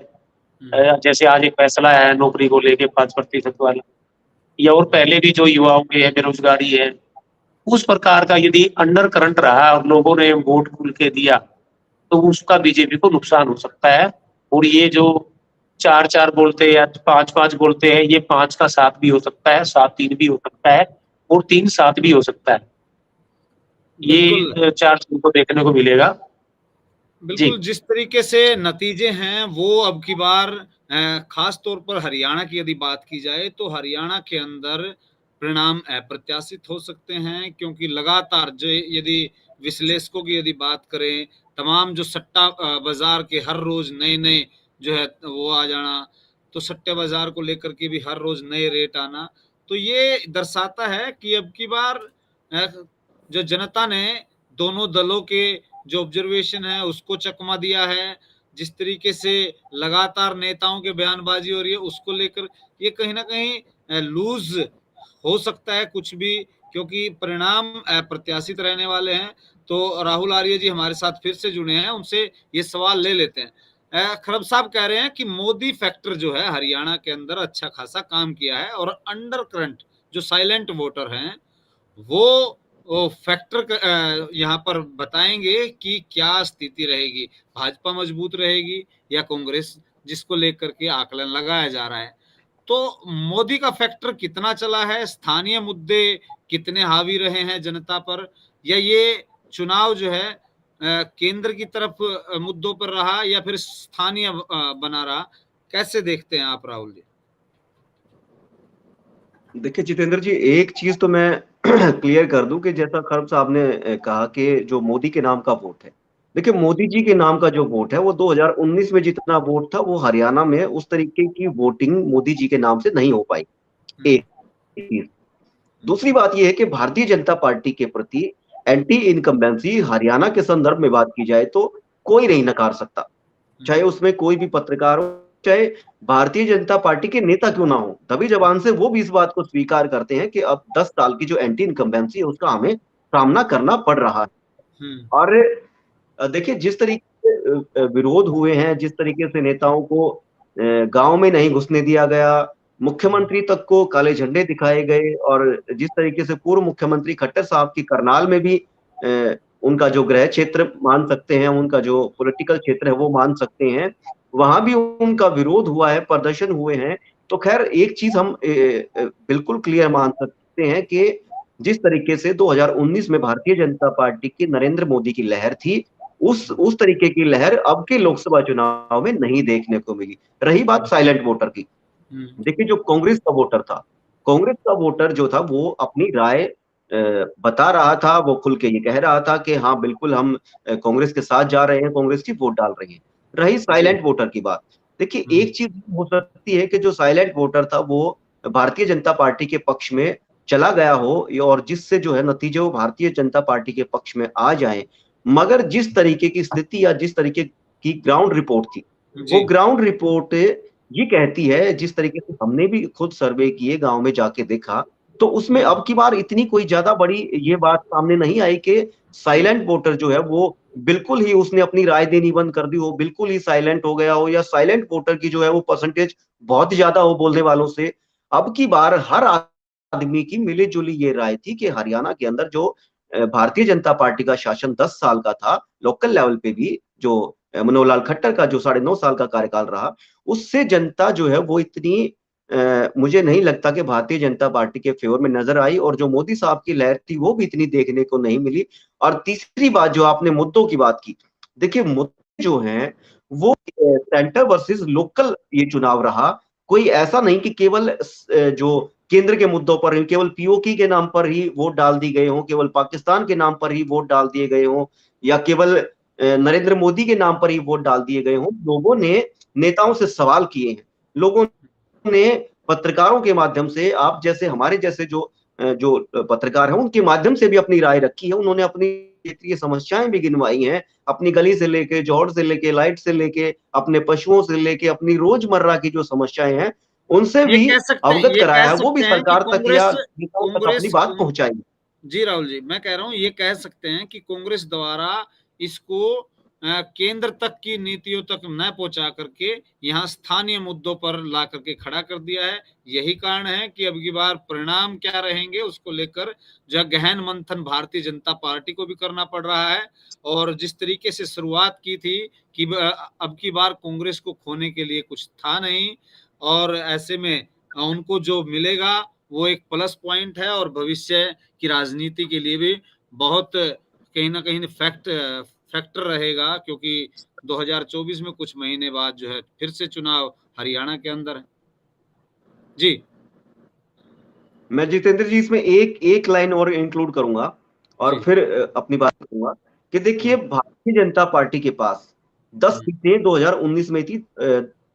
जैसे आज एक फैसला है नौकरी को लेके 5% वाला, या और पहले भी जो युवाओं के बेरोजगारी है, उस प्रकार का यदि अंडर करंट रहा और लोगों ने वोट खुल के दिया तो उसका बीजेपी को नुकसान हो सकता है। और ये जो 4-4 बोलते हैं या 5-5 बोलते हैं, ये 5 का 7 भी हो सकता है, 7-3 भी हो सकता है और 3-7 भी हो सकता है। ये 4 जून को देखने को मिलेगा। बिल्कुल, जिस तरीके से नतीजे हैं वो अब की बार खास तौर पर हरियाणा की यदि बात की जाए तो हरियाणा के अंदर परिणाम अप्रत्याशित हो सकते हैं, क्योंकि लगातार जो यदि विश्लेषकों की यदि बात करें, तमाम जो सट्टा बाजार के हर रोज नए नए जो है वो आ जाना, तो सट्टे बाजार को लेकर के भी हर रोज नए रेट आना, तो ये दर्शाता है कि अब की बार जो जनता ने दोनों दलों के जो ऑब्जर्वेशन है उसको चकमा दिया है। जिस तरीके से लगातार नेताओं के बयानबाजी हो रही है उसको लेकर ये कहीं ना कहीं लूज हो सकता है कुछ भी, क्योंकि परिणाम अप्रत्याशित रहने वाले हैं। तो राहुल आर्य जी हमारे साथ फिर से जुड़े हैं, उनसे ये सवाल ले लेते हैं। खरब साहब कह रहे हैं कि मोदी फैक्टर जो है हरियाणा के अंदर अच्छा खासा काम किया है और अंडर करंट जो साइलेंट वोटर हैं वो फैक्टर यहाँ पर बताएंगे कि क्या स्थिति रहेगी, भाजपा मजबूत रहेगी या कांग्रेस, जिसको लेकर के आकलन लगाया जा रहा है। तो मोदी का फैक्टर कितना चला है, स्थानीय मुद्दे कितने हावी रहे हैं जनता पर, या ये चुनाव जो है केंद्र की तरफ मुद्दों पर रहा या फिर स्थानीय बना रहा, कैसे देखते हैं आप राहुल जी? देखिए जितेंद्र जी, एक चीज तो मैं क्लियर कर दूं कि जैसा खरब साहब ने कहा कि जो मोदी के नाम का वोट है, देखिए मोदी जी के नाम का जो वोट है वो 2019 में जितना वोट था वो हरियाणा में उस तरीके की वोटिंग मोदी जी के नाम से नहीं हो पाई। एक चीज। दूसरी बात यह है कि भारतीय जनता पार्टी के प्रति एंटी इनकम्बेंसी हरियाणा के संदर्भ में बात की जाए तो कोई नहीं नकार सकता, चाहे उसमें कोई भी पत्रकार हो, चाहे भारतीय जनता पार्टी के नेता क्यों ना हो। दबी जबान से वो भी इस बात को स्वीकार करते हैं कि अब 10 साल की जो एंटी इनकम्बेंसी है उसका हमें सामना करना पड़ रहा है। और देखिए जिस तरीके से विरोध हुए हैं, जिस तरीके से नेताओं को गांव में नहीं घुसने दिया गया, मुख्यमंत्री तक को काले झंडे दिखाए गए, और जिस तरीके से पूर्व मुख्यमंत्री खट्टर साहब की करनाल में भी उनका जो गृह क्षेत्र मान सकते हैं, उनका जो पॉलिटिकल क्षेत्र है वो मान सकते हैं, वहां भी उनका विरोध हुआ है, प्रदर्शन हुए हैं। तो खैर एक चीज हम बिल्कुल क्लियर मान सकते हैं कि जिस तरीके से 2019 में भारतीय जनता पार्टी की नरेंद्र मोदी की लहर थी, उस तरीके की लहर अब के लोकसभा चुनाव में नहीं देखने को मिली। रही बात साइलेंट वोटर की, देखिए जो कांग्रेस का वोटर था, कांग्रेस का वोटर जो था वो अपनी राय बता रहा था, वो खुल के ये कह रहा था कि हाँ बिल्कुल हम कांग्रेस के साथ जा रहे हैं, कांग्रेस की वोट डाल रहे हैं। रही साइलेंट वोटर की बात, देखिए एक चीज हो सकती है कि जो साइलेंट वोटर था वो भारतीय जनता पार्टी के पक्ष में चला गया हो, और जिससे जो है नतीजे वो भारतीय जनता पार्टी के पक्ष में आ जाए। मगर जिस तरीके की स्थिति या जिस तरीके की ग्राउंड रिपोर्ट थी, वो ग्राउंड रिपोर्ट ये कहती है, जिस तरीके से हमने भी खुद सर्वे किए, गांव में जाके देखा, तो उसमें अब की बार इतनी कोई ज्यादा बड़ी ये बात सामने नहीं आई कि साइलेंट वोटर जो है वो बिल्कुल ही उसने अपनी राय देनी बंद कर दी हो, बिल्कुल ही साइलेंट हो गया हो, या साइलेंट वोटर की जो है वो परसेंटेज बहुत ज्यादा हो बोलने वालों से। अब की बार हर आदमी की मिली जुली ये राय थी कि हरियाणा के अंदर जो भारतीय जनता पार्टी का शासन 10 साल का था, लोकल लेवल पे भी जो मनोहर लाल खट्टर का जो 9.5 साल का कार्यकाल रहा, उससे जनता जो है वो इतनी मुझे नहीं लगता कि भारतीय जनता पार्टी के फेवर में नजर आई, और जो मोदी साहब की लहर थी वो भी इतनी देखने को नहीं मिली। और तीसरी बात जो आपने मुद्दों की बात की, देखिए मुद्दे जो हैं वो सेंटर वर्सेस लोकल ये चुनाव रहा, कोई ऐसा नहीं कि केवल जो केंद्र के मुद्दों पर केवल पीओके के नाम पर ही वोट डाल दी गए हों, केवल पाकिस्तान के नाम पर ही वोट डाल दिए गए हों, या केवल नरेंद्र मोदी के नाम पर ही वोट डाल दिए गए हों। लोगों ने नेताओं से सवाल किए हैं, लोगों ने पत्रकारों के माध्यम से, आप जैसे हमारे जैसे जो जो पत्रकार हैं उनके माध्यम से भी अपनी राय रखी है। उन्होंने अपनी क्षेत्रीय समस्याएं भी गिनवाई हैं, अपनी गली से लेके, जौहर से लेके, लाइट से लेके, अपने पशुओं से लेके, अपनी रोजमर्रा की जो समस्याएं हैं उनसे भी अवगत कराया है। वो भी सरकार तक या नेताओं तक अपनी बात पहुंचाई। जी राहुल जी, मैं कह रहा हूँ ये कह सकते हैं कि कांग्रेस द्वारा इसको केंद्र तक की नीतियों तक न पहुंचा करके यहाँ स्थानीय मुद्दों पर ला करके खड़ा कर दिया है। यही कारण है कि अब की बार परिणाम क्या रहेंगे उसको लेकर जो गहन मंथन भारतीय जनता पार्टी को भी करना पड़ रहा है। और जिस तरीके से शुरुआत की थी कि अब की बार कांग्रेस को खोने के लिए कुछ था नहीं, और ऐसे में उनको जो मिलेगा वो एक प्लस पॉइंट है और भविष्य की राजनीति के लिए भी बहुत कहीं ना कहीं फैक्टर रहेगा, क्योंकि 2024 में कुछ महीने बाद जो है फिर से चुनाव हरियाणा के अंदर है। जी, मैं जितेंद्र जी इसमें एक लाइन और इंक्लूड करूंगा और फिर अपनी बात करूंगा कि देखिए भारतीय जनता पार्टी के पास 10 सीटें 2019 में थी,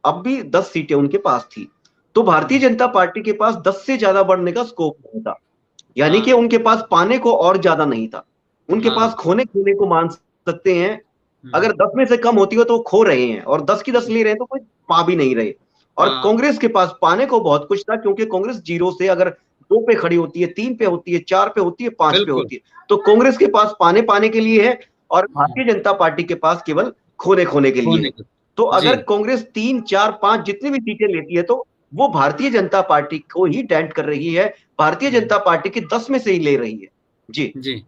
अब भी 10 सीटें उनके पास थी, तो भारतीय जनता पार्टी के पास 10 से ज्यादा बढ़ने का स्कोप नहीं था, यानी कि उनके पास पाने को और ज्यादा नहीं था। उनके पास खोने को मान सकते हैं, अगर 10 में से कम होती हो तो खो रहे हैं, और 10 की 10 ले रहे हैं तो कोई पा भी नहीं रहे। और कांग्रेस के पास पाने को बहुत कुछ था, क्योंकि कांग्रेस 0 से अगर 2 पे खड़ी होती है, 3 पे होती है, 4 पे होती है, 5 पे होती है, तो कांग्रेस के पास पाने के लिए है और भारतीय जनता पार्टी के पास केवल खोने के लिए है। तो अगर कांग्रेस 3, 4, 5 जितनी भी सीटें लेती है तो वो भारतीय जनता पार्टी को ही डेंट कर रही है, भारतीय जनता पार्टी की 10 में से ही ले रही है। जी जी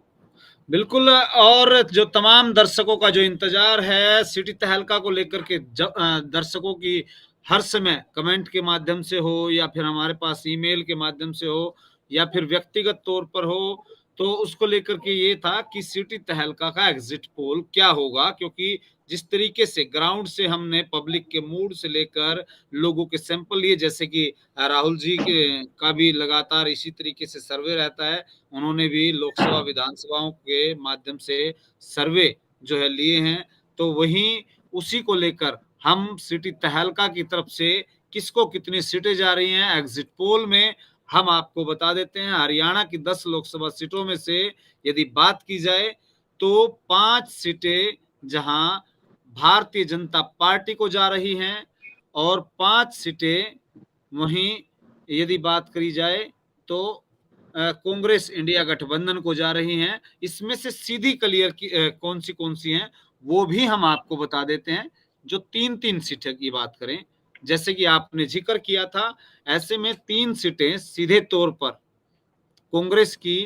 बिल्कुल। और जो तमाम दर्शकों का जो इंतजार है सिटी तहलका को लेकर के, दर्शकों की हर समय कमेंट के माध्यम से हो या फिर हमारे पास ईमेल के माध्यम से हो या फिर व्यक्तिगत तौर पर हो, तो उसको लेकर के ये था कि सिटी तहलका का एग्जिट पोल क्या होगा, क्योंकि जिस तरीके से ग्राउंड से हमने पब्लिक के मूड से लेकर लोगों के सैंपल लिए, जैसे कि राहुल जी का भी लगातार इसी तरीके से सर्वे रहता है, उन्होंने भी लोकसभा विधानसभाओं के माध्यम से सर्वे जो है लिए हैं, तो वहीं उसी को लेकर हम सिटी तहलका की तरफ से किसको कितनी सीटें जा रही हैं एग्जिट पोल में हम आपको बता देते हैं। हरियाणा की 10 लोकसभा सीटों में से यदि बात की जाए तो 5 सीटें जहां भारतीय जनता पार्टी को जा रही हैं और 5 सीटें वहीं यदि बात करी जाए तो कांग्रेस इंडिया गठबंधन को जा रही हैं। इसमें से सीधी क्लियर की कौन सी हैं वो भी हम आपको बता देते हैं। जो 3-3 सीटें की बात करें, जैसे कि आपने जिक्र किया था, ऐसे में 3 सीटें सीधे तौर पर कांग्रेस की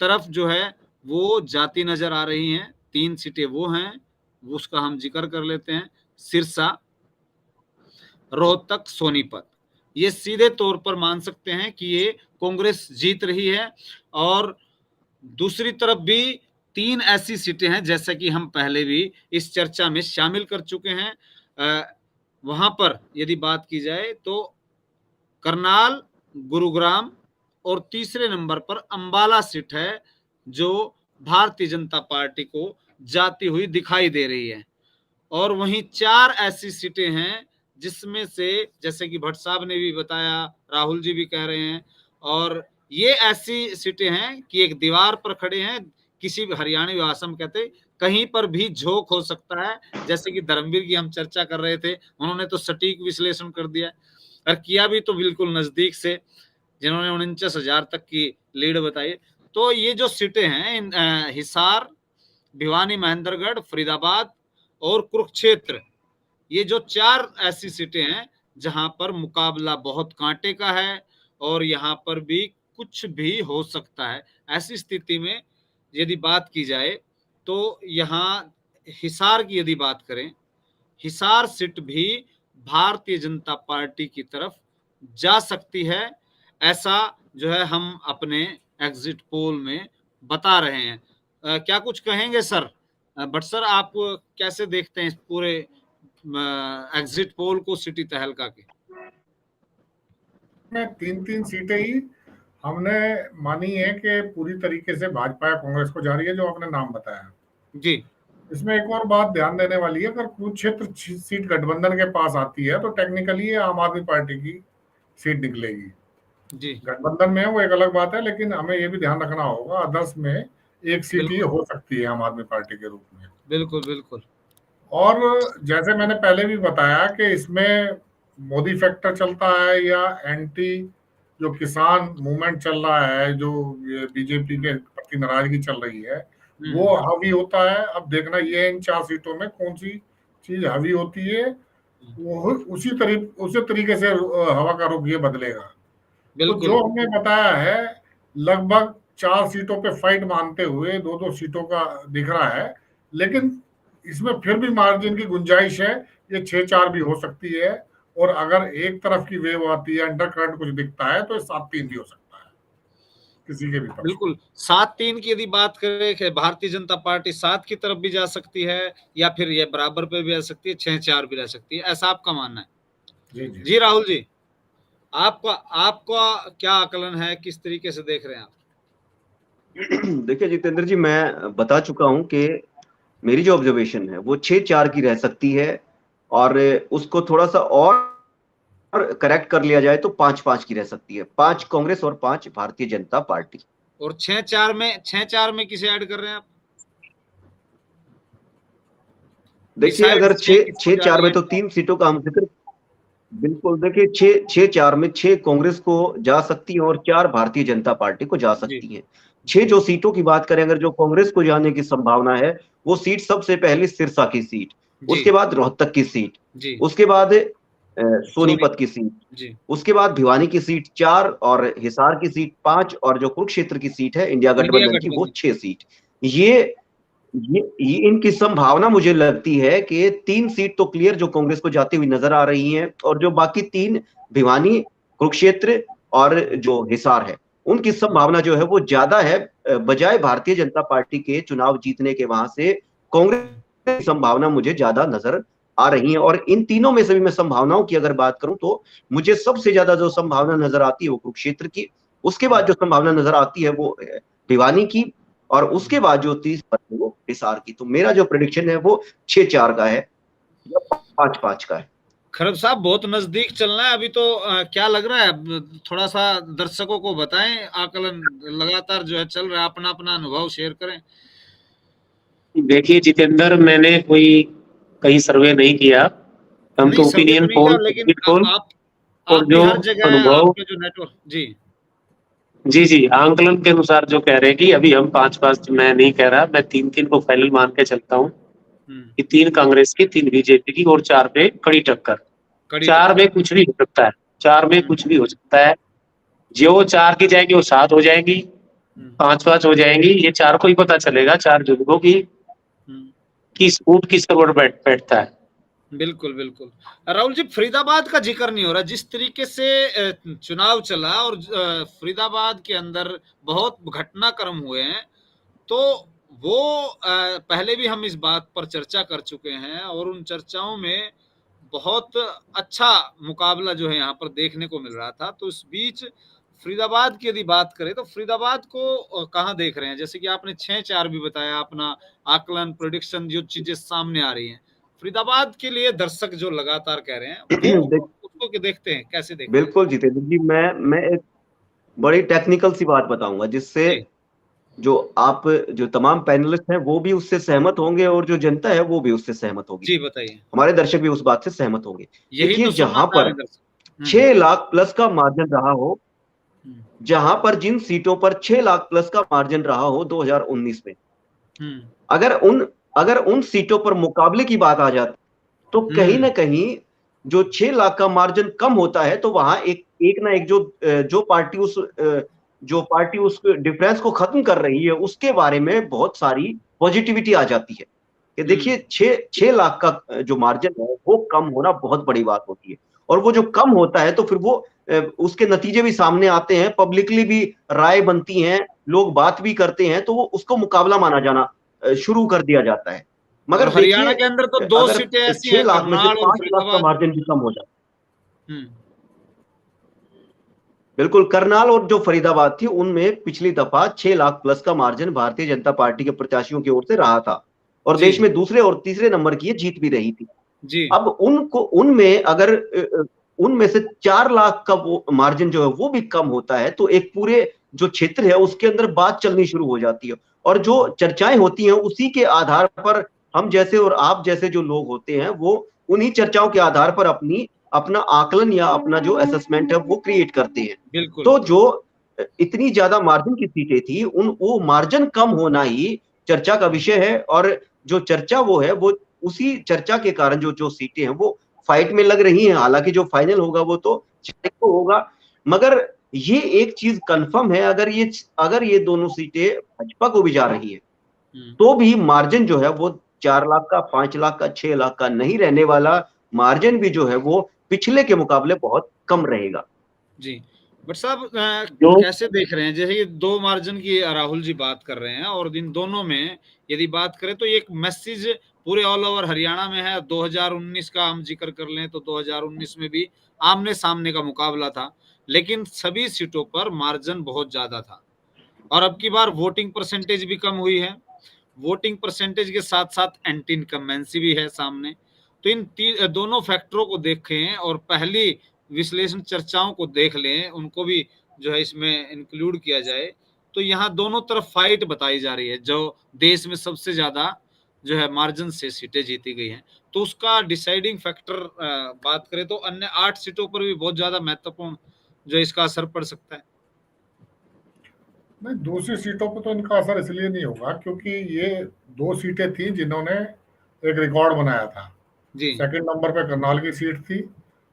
तरफ जो है वो जाती नजर आ रही हैं। 3 सीटें वो हैं, उसका हम जिक्र कर लेते हैं। सिरसा, रोहतक, सोनीपत, ये सीधे तौर पर मान सकते हैं कि ये कांग्रेस जीत रही है। और दूसरी तरफ भी 3 ऐसी सीटें हैं, जैसा कि हम पहले भी इस चर्चा में शामिल कर चुके हैं। वहां पर यदि बात की जाए तो करनाल, गुरुग्राम और तीसरे नंबर पर अंबाला सीट है जो भारतीय जनता पार्टी को जाती हुई दिखाई दे रही है। और वहीं 4 ऐसी सीटें हैं जिसमें से, जैसे कि भट्ट साहब ने भी बताया, राहुल जी भी कह रहे हैं, और ये ऐसी सीटें हैं कि एक दीवार पर खड़े हैं, किसी भी हरियाणवी भाषा में कहते कहीं पर भी झोंक हो सकता है। जैसे कि धर्मवीर की हम चर्चा कर रहे थे, उन्होंने तो सटीक विश्लेषण कर दिया और किया भी तो बिल्कुल नजदीक से, जिन्होंने 49,000 तक की लीड बताई। तो ये जो सीटें हैं हिसार, भिवानी, महेंद्रगढ़, फरीदाबाद और कुरुक्षेत्र, ये जो 4 ऐसी सीटें हैं जहां पर मुकाबला बहुत कांटे का है और यहां पर भी कुछ भी हो सकता है। ऐसी स्थिति में यदि बात की जाए तो यहां हिसार की यदि बात करें, हिसार सीट भी भारतीय जनता पार्टी की तरफ जा सकती है, ऐसा जो है हम अपने एग्जिट पोल में बता रहे हैं। क्या कुछ कहेंगे सर? बट सर आप कैसे देखते हैं इस पूरे एग्जिट पोल को सिटी तहलका के? में 3-3 सीटें ही हमने मानी है कि पूरी तरीके से भाजपा या कांग्रेस को जा रही है, जो आपने नाम बताया जी। इसमें एक और बात ध्यान देने वाली है, अगर कुरुक्षेत्र सीट गठबंधन के पास आती है तो टेक्निकली ये आम आदमी पार्टी की सीट निकलेगी। जी गठबंधन में है वो एक अलग बात है, लेकिन हमें ये भी ध्यान रखना होगा अदर्स में एक सीट ये बिल्कुल हो सकती है आम आदमी पार्टी के रूप में। बिल्कुल बिल्कुल। और जैसे मैंने पहले भी बताया कि इसमें मोदी फैक्टर चलता है या एंटी जो किसान मूवमेंट चल रहा है, जो ये बीजेपी के प्रति नाराजगी चल रही है, वो हावी होता है। अब देखना ये है इन 4 सीटों में कौन सी चीज हावी होती है, वो उसी तरीके से हवा का रुख ये बदलेगा। तो बिल्कुल जो हमने बताया है, लगभग 4 सीटों पे फाइट मानते हुए 2-2 सीटों का दिख रहा है, लेकिन इसमें फिर भी मार्जिन की गुंजाइश है। ये 6-4 भी हो सकती है, और अगर एक तरफ की वेव आती है, अंडर करंट कुछ दिखता है, तो 7-3 भी हो सकता है किसी के भी पक्ष में। बिल्कुल। 7-3 की यदि बात करें कि भारतीय जनता पार्टी 7 की तरफ भी जा सकती है, या फिर ये बराबर पे भी आ सकती है, 6-4 भी रह सकती है, ऐसा आपका मानना है? जी जी जी राहुल जी, आपका आपका क्या आकलन है, किस तरीके से देख रहे हैं आप? देखिए जितेंद्र जी, मैं बता चुका हूं कि मेरी जो ऑब्जर्वेशन है वो 6-4 की रह सकती है, और उसको थोड़ा सा और करेक्ट कर लिया जाए तो 5-5 की रह सकती है। 5 कांग्रेस और 5 भारतीय जनता पार्टी। और 6-4 में किसे ऐड कर रहे हैं आप? देखिए अगर बिसाइड्स 6 किसको जा 6-4 रही में है? तो 3 सीटों का हम जिक्र, बिल्कुल देखिए 6-4 में 6 कांग्रेस को जा सकती है और 4 भारतीय जनता पार्टी को जा जी सकती है। 6 जो सीटों की बात करें, अगर जो कांग्रेस को जाने की संभावना है, वो सीट सबसे पहले सिरसा की सीट, जी उसके बाद रोहतक की सीट, जी उसके बाद सोनी सोनीपत की सीट, जी उसके बाद भिवानी की सीट 4, और हिसार की सीट 5, और जो कुरुक्षेत्र की सीट है इंडिया इंडिया गठबंधन की, वो गठबंधन 6 सीट। ये इनकी संभावना मुझे लगती है कि 3 सीट तो क्लियर जो कांग्रेस को जाती हुई नजर आ रही हैं, और जो बाकी 3 भिवानी, कुरुक्षेत्र और जो हिसार है, उनकी संभावना जो है वो ज्यादा है बजाय भारतीय जनता पार्टी के चुनाव जीतने के। वहां से कांग्रेस की संभावना मुझे ज्यादा नजर आ रही है। और इन तीनों में से भी मैं संभावनाओं की अगर बात करूं तो मुझे सबसे ज्यादा जो संभावना नजर आती है वो कुरुक्षेत्र की, उसके बाद जो संभावना नजर आती है वो भिवानी की, और उसके बाद जो 30 है वो हिसार की। तो मेरा जो प्रेडिक्शन है वो 6-4 का है या 5-5 का है। खरब साहब, बहुत नजदीक चलना है अभी तो। क्या लग रहा है, थोड़ा सा दर्शकों को बताएं। आकलन लगातार जो है चल रहा है, अपना अपना अनुभव शेयर करें। देखिए जितेंद्र, मैंने कोई कहीं सर्वे नहीं किया, हम नहीं, तो सर्वे तो ओपिनियन नहीं पोल, किया, लेकिन एग्जिट पोल आप और भी जो हर जगह अनुभव, आपके जो नेटवर्क। जी जी जी, आंकलन के अनुसार जो कह रहे हैं कि अभी हम 5-5, मैं नहीं कह रहा, मैं 3-3 को फाइनल मान के चलता हूँ कि 3 कांग्रेस की, 3 बीजेपी की और 4 पे कड़ी टक्कर। कड़ी 4 टक्कर। में कुछ भी हो सकता है, 4 में कुछ भी हो सकता है। जो 4 की जाएगी वो 7 हो जाएंगी, 5-5 हो जाएंगी। ये 4 को ही पता चलेगा, 4 जुगों की, किस ऊंट किस पर बैठता है। बिल्कुल बिल्कुल। राहुल जी, फरीदाबाद का जिक्र नहीं हो रहा। जिस तरीके से चुनाव चला और फरीदाबाद के अंदर बहुत घटनाक्रम हुए हैं, तो वो पहले भी हम इस बात पर चर्चा कर चुके हैं, और उन चर्चाओं में बहुत अच्छा मुकाबला जो है यहाँ पर देखने को मिल रहा था। तो इस बीच फरीदाबाद की यदि बात करें तो फरीदाबाद को कहाँ देख रहे हैं? जैसे कि आपने 6-4 भी बताया, अपना आकलन, प्रोडिक्शन, जो चीजें सामने आ रही हैं फरीदाबाद के लिए, दर्शक जो लगातार कह रहे हैं, वो उसको देखते हैं, कैसे देखते हैं? बिल्कुल जितेंद्र जी, मैं एक बड़ी टेक्निकल सी बात बताऊंगा जिससे जो आप, जो तमाम पैनलिस्ट हैं वो भी उससे सहमत होंगे, और जो जनता है वो भी उससे सहमत होगी। जी बताइए। हमारे दर्शक भी उस बात से सहमत होंगे। यही देखिए तो सुनना जहां चाह रहे पर हैं दर्शक। 6 लाख प्लस का मार्जिन रहा हो, जहां पर जिन सीटों पर 6 लाख प्लस का मार्जिन रहा हो 2019 में, अगर उन सीटों पर मुकाबले की बात आ जाती तो कहीं ना कहीं जो 6 लाख का मार्जिन कम होता है, तो वहां एक ना एक जो पार्टी उस डिफरेंस को खत्म कर रही है, उसके बारे में बहुत सारी पॉजिटिविटी आ जाती है कि देखिए 6 लाख का जो मार्जिन है वो कम होना बहुत बड़ी बात होती है। और वो जो कम होता है तो फिर वो उसके नतीजे भी सामने आते हैं, पब्लिकली भी राय बनती हैं, लोग बात भी करते हैं, तो वो उसको मुकाबला माना जाना शुरू कर दिया जाता है। मगर और हरियाणा के देखिए अंदर तो 2 अगर सीटें ऐसी 6 हैं, लाख में से करनाल और 5 लाख का फरीदाबाद। मार्जिन भी कम हो जाए, बिल्कुल करनाल और जो फरीदाबाद थी उनमें पिछली दफा 6 लाख प्लस का मार्जिन भारतीय जनता पार्टी के प्रत्याशियों की ओर से रहा था, और देश में दूसरे और तीसरे नंबर की ये जीत भी रही थी। जी अब उनको, उनमें अगर उनमें से 4 लाख का वो मार्जिन जो है वो भी कम होता है, तो एक पूरे जो क्षेत्र है उसके अंदर बात चलनी शुरू हो जाती है। और जो चर्चाएं होती हैं उसी के आधार पर हम जैसे और आप जैसे जो लोग होते हैं वो उन्हीं चर्चाओं के आधार पर अपना आकलन या अपना जो असेसमेंट है वो क्रिएट करते हैं। बिल्कुल। तो जो इतनी ज्यादा मार्जिन की सीटें थी वो मार्जिन कम होना ही चर्चा का विषय है, और जो चर्चा वो है वो उसी चर्चा के कारण जो सीटें हैं वो फाइट में लग रही हैं। हालांकि जो फाइनल होगा वो तो 6 को होगा, मगर ये एक चीज कंफर्म है, अगर ये दोनों सीटें भाजपा को भी जा रही है तो भी मार्जिन जो है वो 4 लाख का, 5 लाख का, 6 लाख का नहीं रहने वाला। मार्जिन भी जो है वो पिछले के मुकाबले बहुत कम रहेगा। जी, बट साहब कैसे देख रहे हैं, जैसे ये 2 मार्जिन की राहुल जी बात कर रहे हैं, और इन दोनों में यदि बात करें तो एक मैसेज पूरे ऑल ओवर हरियाणा में है। 2019 का हम जिक्र कर लें तो 2019 में भी आमने सामने का मुकाबला था, लेकिन सभी सीटों पर मार्जिन बहुत ज्यादा था। और अब की बार वोटिंग परसेंटेज भी कम हुई है। वोटिंग परसेंटेज के साथ साथ एंटी इनकम्बेंसी भी है सामने। तो इन दोनों फैक्टरों को देखें और पहली विश्लेषण चर्चाओं को देख लें, उनको भी जो है इसमें इंक्लूड किया जाए, तो यहाँ दोनों तरफ फाइट बताई जा रही है। जो देश में सबसे ज्यादा जो है मार्जिन से सीटें जीती गई हैं, तो उसका डिसाइडिंग फैक्टर बात करें तो अन्य 8 सीटों पर भी बहुत ज्यादा महत्वपूर्ण जो इसका असर पड़ सकता है। नहीं, दूसरी सीटों पर तो इनका असर इसलिए नहीं होगा क्योंकि ये 2 सीटें थी जिन्होंने एक रिकॉर्ड बनाया था। जी। सेकंड नंबर पे करनाल की सीट थी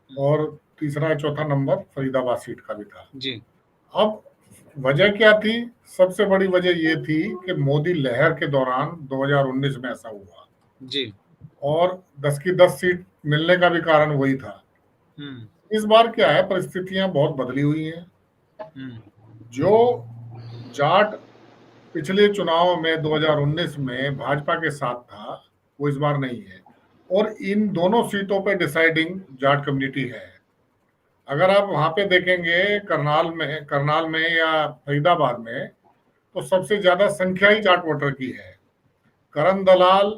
और तीसरा चौथा नंबर फरीदाबाद सीट का भी था। जी। अब वजह क्या थी? सबसे बड़ी वजह ये थी कि मोदी लहर के दौरान 2019 में ऐसा हुआ जी। और 10 की 10 सीट मिलने का भी कारण वही था। इस बार क्या है, परिस्थितियां बहुत बदली हुई हैं। जो जाट पिछले चुनाव में 2019 में भाजपा के साथ था वो इस बार नहीं है, और इन दोनों सीटों पे डिसाइडिंग जाट कम्युनिटी है। अगर आप वहां पे देखेंगे करनाल में या फरीदाबाद में, तो सबसे ज्यादा संख्या ही जाट वोटर की है। करण दलाल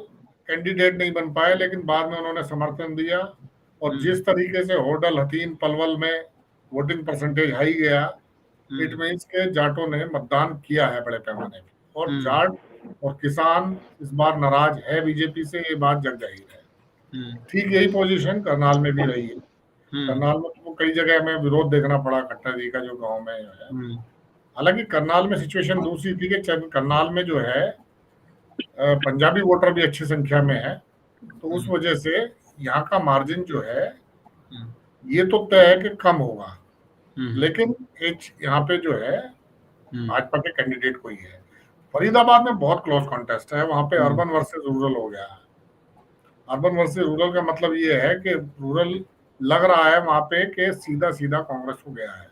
कैंडिडेट नहीं बन पाए, लेकिन बाद में उन्होंने समर्थन दिया, और जिस तरीके से होडल हथीन पलवल में वोटिंग परसेंटेज हाई गया, इट मीन्स के जाटों ने मतदान किया है बड़े पैमाने पे, और जाट और किसान इस बार नाराज है बीजेपी से, ये बात जग जाहिर है। ठीक यही पोजीशन करनाल में भी रही है। करनाल में तो कई जगह हमें विरोध देखना पड़ा खट्टर जी का जो गांव में है। हालांकि करनाल में सिचुएशन दूसरी थी कि करनाल में जो है पंजाबी वोटर भी अच्छी संख्या में है, तो उस वजह से यहाँ का मार्जिन जो है ये तो तय है कि कम होगा, लेकिन यहाँ पे जो है भाजपा के कैंडिडेट कोई है। फरीदाबाद में बहुत क्लोज कॉन्टेस्ट है, वहां पे अर्बन वर्सेस रूरल हो गया है। अर्बन वर्सेस रूरल का मतलब ये है कि रूरल लग रहा है वहां पे कि सीधा सीधा कांग्रेस हो गया है,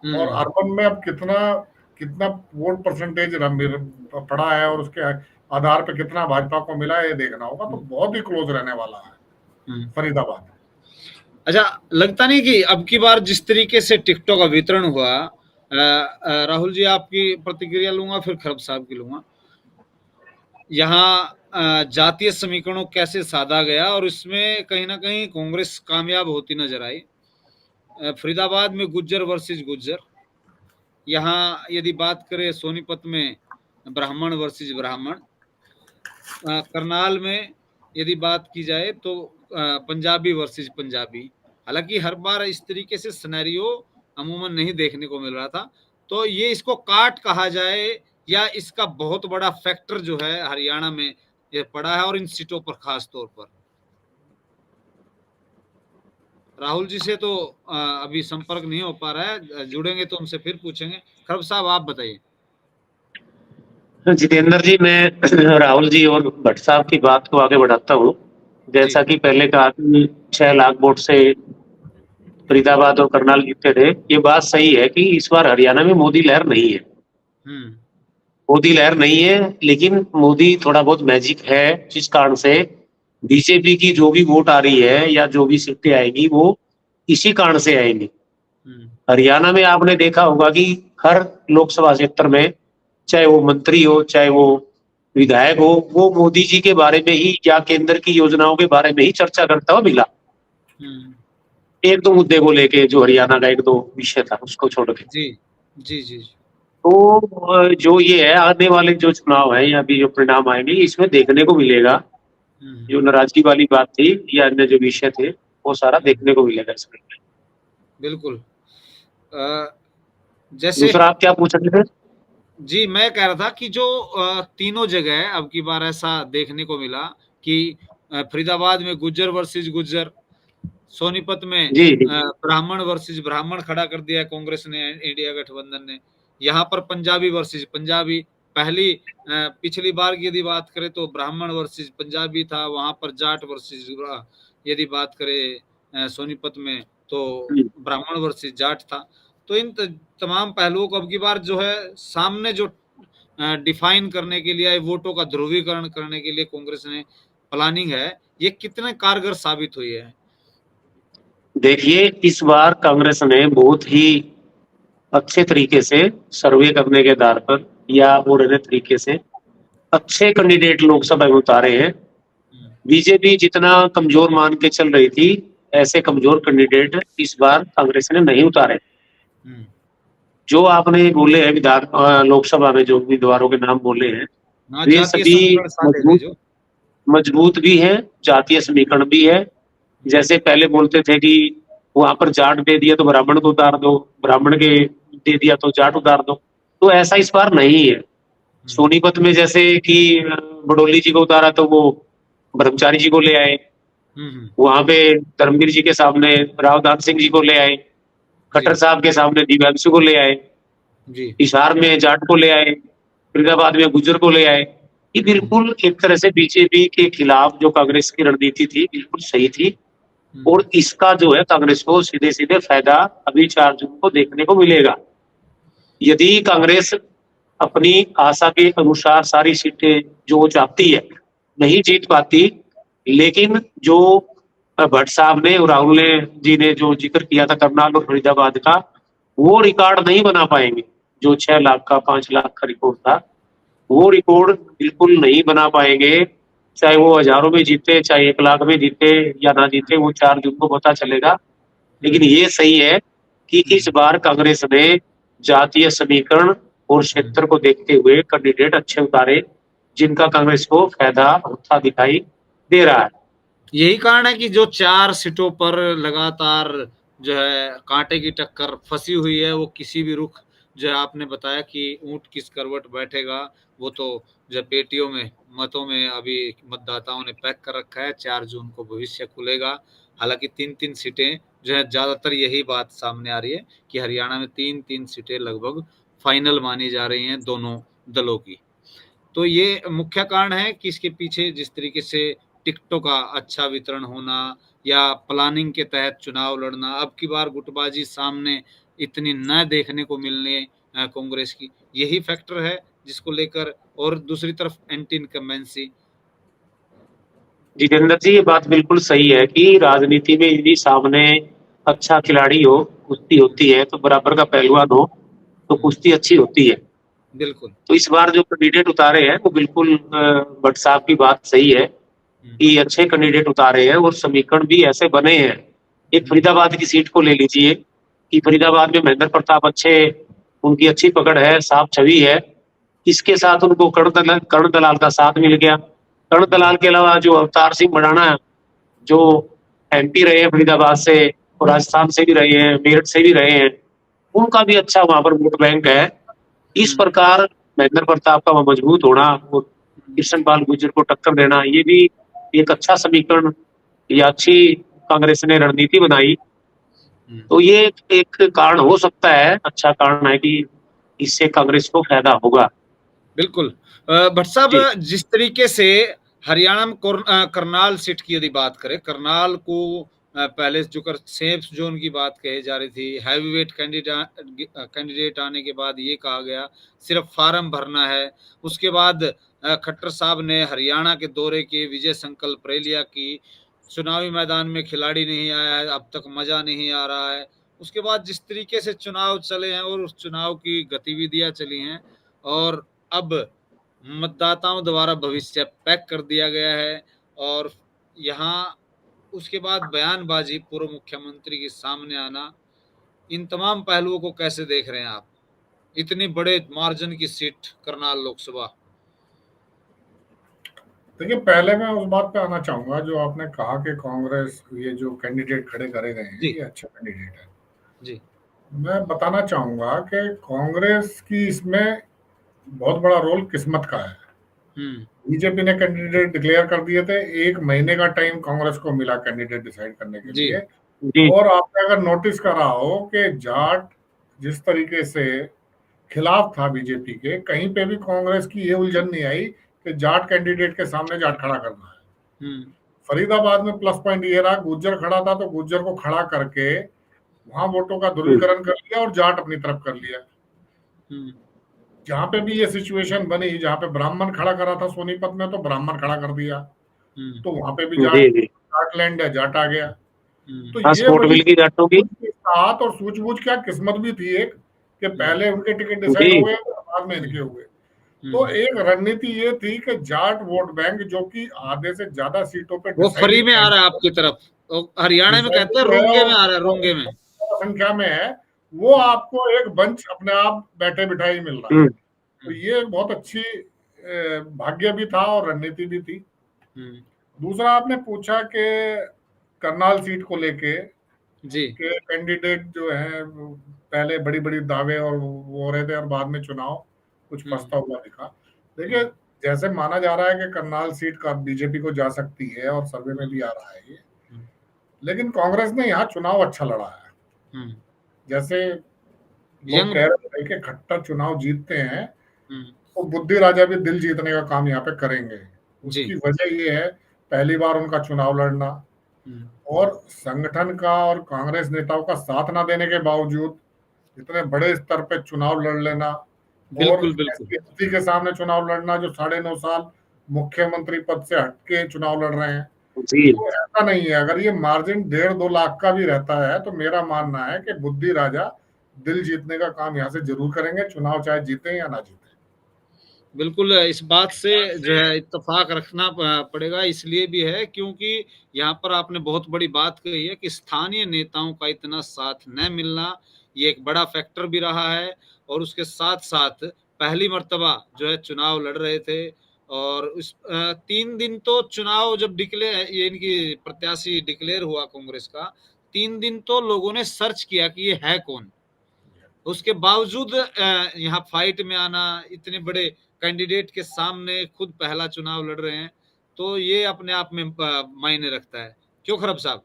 और अर्बन में अब कितना वोट परसेंटेज पड़ा है और उसके आधार पे कितना भाजपा को मिला है ये देखना होगा। तो बहुत ही क्लोज रहने वाला है फरीदाबाद। अच्छा, लगता नहीं कि अब की बार जिस तरीके से टिकटों का वितरण हुआ, राहुल जी आपकी प्रतिक्रिया लूंगा फिर खरब साहब की लूंगा, यहाँ जातीय समीकरणों कैसे साधा गया और इसमें कहीं ना कहीं कांग्रेस कामयाब होती नजर आई। फरीदाबाद में गुज्जर वर्सेस गुज्जर, यहाँ यदि बात करें सोनीपत में ब्राह्मण वर्सेस ब्राह्मण, करनाल में यदि बात की जाए तो पंजाबी वर्सेस पंजाबी। हालांकि हर बार इस तरीके से सिनेरियो अमूमन नहीं देखने को मिल रहा था। तो ये इसको काट कहा जाए या इसका बहुत बड़ा फैक्टर जो है हरियाणा में ये पड़ा है, और इन सीटों पर खास तौर पर। राहुल जी से तो अभी संपर्क नहीं हो पा रहा है, जुड़ेंगे तो उनसे फिर पूछेंगे। खरब साहब आप बताइए। जितेंद्र जी, मैं राहुल जी और भट्ट साहब की बात को आगे बढ़ाता हूँ। जैसा कि पहले कहा कि 6 लाख वोट से फरीदाबाद और करनाल जीते थे, ये बात सही है कि इस बार हरियाणा में मोदी लहर नहीं है। मोदी लहर नहीं है, लेकिन मोदी थोड़ा बहुत मैजिक है, जिस कारण से बीजेपी की जो भी वोट आ रही है या जो भी सीटें आएगी वो इसी कारण से आएंगी। हरियाणा में आपने देखा होगा कि हर लोकसभा क्षेत्र में चाहे वो मंत्री हो चाहे वो विधायक हो, वो मोदी जी के बारे में ही या केंद्र की योजनाओं के बारे में ही चर्चा करता हुआ मिला। एक दो मुद्दे को लेके, जो हरियाणा का एक दो विषय था उसको छोड़ के। जी जी जी। तो जो ये है, आने वाले जो चुनाव है या अभी जो परिणाम आएंगे, इसमें देखने को मिलेगा जो हम्म, नाराजगी वाली बात थी या अन्य जो विषय थे, वो सारा हम्म, देखने को मिलेगा इसमें। बिल्कुल। जैसे दूसरा आप क्या पूछ रहे थे? जी, मैं कह रहा था कि जो तीनों जगह अब की बार ऐसा देखने को मिला कि फरीदाबाद में गुज्जर वर्सेस गुज्जर, सोनीपत में जी जी। ब्राह्मण वर्सेस ब्राह्मण खड़ा कर दिया कांग्रेस ने, इंडिया गठबंधन ने। यहाँ पर पंजाबी वर्सेस पंजाबी, पहली पिछली बार की यदि बात करें तो ब्राह्मण वर्सेस पंजाबी था, वहां पर जाट वर्सेस, यदि बात करें सोनीपत में तो ब्राह्मण वर्सेस जाट था। तो इन तमाम पहलुओं को अब की बार जो है सामने जो डिफाइन करने के लिए, वोटों का ध्रुवीकरण करने के लिए कांग्रेस ने प्लानिंग है, ये कितने कारगर साबित हुई है? देखिए, इस बार कांग्रेस ने बहुत ही अच्छे तरीके से सर्वे करने के आधार पर या और अन्य तरीके से अच्छे कैंडिडेट लोकसभा में उतारे हैं। बीजेपी जितना कमजोर मान के चल रही थी, ऐसे कमजोर कैंडिडेट इस बार कांग्रेस ने नहीं उतारे। जो आपने बोले हैं विधान लोकसभा में जो उम्मीदवारों के नाम बोले हैं, हाँ, वे जातीय सभी समीकरण साधे थे मजबूत जो। मजबूत भी है, जातीय समीकरण भी है। जैसे पहले बोलते थे कि वहां पर जाट दे दिया तो ब्राह्मण को उतार दो, ब्राह्मण के दे दिया तो जाट उतार दो, तो ऐसा इस बार नहीं है। सोनीपत में जैसे कि बडोली जी को उतारा तो वो ब्रह्मचारी जी को ले आए, वहां पे धर्मवीर जी के सामने रावदान सिंह जी को ले आए, खट्टर साहब के सामने दिव्यांशु को ले आए, जी हिसार में जाट को ले आए, फरीदाबाद में गुज्जर को ले आए। ये बिल्कुल एक तरह से बीजेपी के खिलाफ जो कांग्रेस की रणनीति थी बिल्कुल सही थी, और इसका जो है कांग्रेस को सीधे सीधे फायदा अभी 4 जून को देखने को मिलेगा। यदि कांग्रेस अपनी आशा के अनुसार सारी सीटें जो वो चाहती है नहीं जीत पाती, लेकिन जो भट्ट साहब ने और राहुल ने जी ने जो जिक्र किया था करनाल और फरीदाबाद का, वो रिकॉर्ड नहीं बना पाएंगे। जो 6 लाख का 5 लाख का रिकॉर्ड था, वो रिकॉर्ड बिल्कुल नहीं बना पाएंगे। चाहे वो हजारों में जीते, चाहे 1 लाख में जीते या ना जीते, वो 4 जून को पता चलेगा। लेकिन ये सही है कि इस बार कांग्रेस ने जातीय समीकरण और क्षेत्र को देखते हुए कैंडिडेट अच्छे उतारे, जिनका कांग्रेस को फायदा होता दिखाई दे रहा है। यही कारण है कि जो 4 सीटों पर लगातार जो है कांटे की टक्कर फंसी हुई है, वो किसी भी रुख, जो है आपने बताया कि ऊंट किस करवट बैठेगा, वो तो जो पेटियों में मतों में अभी मतदाताओं ने पैक कर रखा है। 4 जून को भविष्य खुलेगा। हालांकि 3-3 सीटें जो है, ज्यादातर यही बात सामने आ रही है कि हरियाणा में 3-3 सीटें लगभग फाइनल मानी जा रही हैं दोनों दलों की। तो ये मुख्य कारण है कि इसके पीछे जिस तरीके से टिकटों का अच्छा वितरण होना या प्लानिंग के तहत चुनाव लड़ना, अब की बार गुटबाजी सामने इतनी न देखने को मिलने कांग्रेस की, यही फैक्टर है जिसको लेकर। और दूसरी तरफ एंटी इनकम्बेंसी। जितेंद्र जी, ये बात बिल्कुल सही है कि राजनीति में यदि सामने अच्छा खिलाड़ी हो, कुश्ती होती है, तो बराबर का पहलवान हो तो कुश्ती अच्छी होती है। बिल्कुल। तो इस बार जो कैंडिडेट उतारे हैं वो बिल्कुल भट्ट साहब की बात सही है कि अच्छे कैंडिडेट उतारे हैं और समीकरण भी ऐसे बने हैं। एक फरीदाबाद की सीट को ले लीजिए कि फरीदाबाद में महेंद्र प्रताप अच्छे, उनकी अच्छी पकड़ है, साफ छवि है। इसके साथ उनको कर्ण दलाल का साथ मिल गया। कर्ण दलाल के अलावा जो अवतार सिंह भड़ाना, जो एमपी रहे हैं फरीदाबाद से और राजस्थान से भी रहे हैं, मेरठ से भी रहे हैं, उनका भी अच्छा वहां पर वोट बैंक है। इस प्रकार महेंद्र प्रताप का मजबूत होना और कृष्ण पाल गुर्जर को टक्कर देना, ये भी एक अच्छा समीकरण या अच्छी कांग्रेस ने रणनीति बनाई। तो ये एक कारण हो सकता है, अच्छा कारण है कि इससे कांग्रेस को फायदा होगा। बिल्कुल। भट्ट साहब, जिस तरीके से हरियाणा में करनाल सीट की यदि बात करें, करनाल को पहले जो सेफ जोन की बात कही जा रही थी, हैवीवेट कैंडिडेट आने के बाद ये कहा गया सिर्फ फार्म भरना है। उसके बाद खट्टर साहब ने हरियाणा के दौरे के विजय संकल्प रैलियां की, चुनावी मैदान में खिलाड़ी नहीं आया है, अब तक मजा नहीं आ रहा है। उसके बाद जिस तरीके से चुनाव चले हैं और उस चुनाव की गतिविधियां चली हैं, और अब मतदाताओं द्वारा भविष्य पैक कर दिया गया है, और यहाँ उसके बाद बयानबाजी पूर्व मुख्यमंत्री के सामने आना, इन तमाम पहलुओं को कैसे देख रहे हैं आप? इतने बड़े मार्जिन की सीट करनाल लोकसभा। देखिए, पहले मैं उस बात पे आना चाहूंगा जो आपने कहा कि कांग्रेस ये जो कैंडिडेट खड़े करे गए हैं जी ये अच्छे कैंडिडेट है। जी मैं बताना चाहूंगा कि कांग्रेस की इसमें बहुत बड़ा रोल किस्मत का है। बीजेपी ने कैंडिडेट डिक्लेयर कर दिए थे, 1 महीने का टाइम कांग्रेस को मिला कैंडिडेट डिसाइड करने के जी लिए। जी और आपने अगर नोटिस करा हो कि जाट जिस तरीके से खिलाफ था बीजेपी के, कहीं पे भी कांग्रेस की ये उलझन नहीं आई कि जाट कैंडिडेट के सामने जाट खड़ा करना है। फरीदाबाद में प्लस पॉइंट ये रहा, गुज्जर खड़ा था तो गुज्जर को खड़ा करके वहां वोटों का ध्रुवीकरण कर लिया और जाट अपनी तरफ कर लिया। जहां पे भी ये सिचुएशन बनी, जहां पे ब्राह्मण खड़ा करा था सोनीपत में तो ब्राह्मण खड़ा कर दिया, तो वहां पे भी जाट लैंड है, जाट आ गया। तो ये बड़ी जाटों की साथ और सूझबूझ क्या किस्मत भी थी एक कि पहले उनके टिकट डिसाइड हो गए बाद में इनके हो गए। तो एक रणनीति ये थी कि जाट वोट बैंक जो कि आधे से ज्यादा सीटों पे वो फ्री में आ रहा है आपकी तरफ, हरियाणा में कहते हैं रोंगे में आ रहा है, रोंगे में संख्या में है, वो आपको एक बंच अपने आप बैठे बिठाई मिल रहा है। तो ये बहुत अच्छी भाग्य भी था और रणनीति भी थी। दूसरा आपने पूछा कि करनाल सीट को लेके जी के कैंडिडेट जो है पहले बड़ी बड़ी दावे और वो हो रहे थे और बाद में चुनाव कुछ फंसता हुआ दिखा। देखिए, जैसे माना जा रहा है कि करनाल सीट का बीजेपी को जा सकती है और सर्वे में भी आ रहा है ये, लेकिन कांग्रेस ने यहाँ चुनाव अच्छा लड़ा है। जैसे लोग कह रहे थे कि खट्टर चुनाव जीतते हैं तो बुद्धि राजा भी दिल जीतने का काम यहाँ पे करेंगे। उसकी वजह ये है, पहली बार उनका चुनाव लड़ना और संगठन का और कांग्रेस नेताओं का साथ ना देने के बावजूद इतने बड़े स्तर पे चुनाव लड़ लेना और एसपी के सामने चुनाव लड़ना, जो 9.5 साल मुख्यमंत्री पद से हटके चुनाव लड़ रहे हैं। तो ऐसा नहीं है, अगर ये मार्जिन 1.5-2 लाख का भी रहता है तो मेरा मानना है कि बुद्धि राजा दिल जीतने का काम यहाँ से जरूर करेंगे, चुनाव चाहे जीते या ना जीते। बिल्कुल, इस बात से जो है इत्तेफाक रखना पड़ेगा, इसलिए भी है क्योंकि यहाँ पर आपने बहुत बड़ी बात कही है कि स्थानीय नेताओं का इतना साथ न मिलना ये एक बड़ा फैक्टर भी रहा है। और उसके साथ साथ पहली मर्तबा जो है चुनाव लड़ रहे थे और उस 3 दिन तो चुनाव जब डिक्लेयर इनकी प्रत्याशी डिक्लेयर हुआ कांग्रेस का, 3 दिन तो लोगों ने सर्च किया कि ये है कौन। उसके बावजूद यहाँ फाइट में आना, इतने बड़े कैंडिडेट के सामने खुद पहला चुनाव लड़ रहे हैं, तो ये अपने आप में मायने रखता है। क्यों खरब साहब?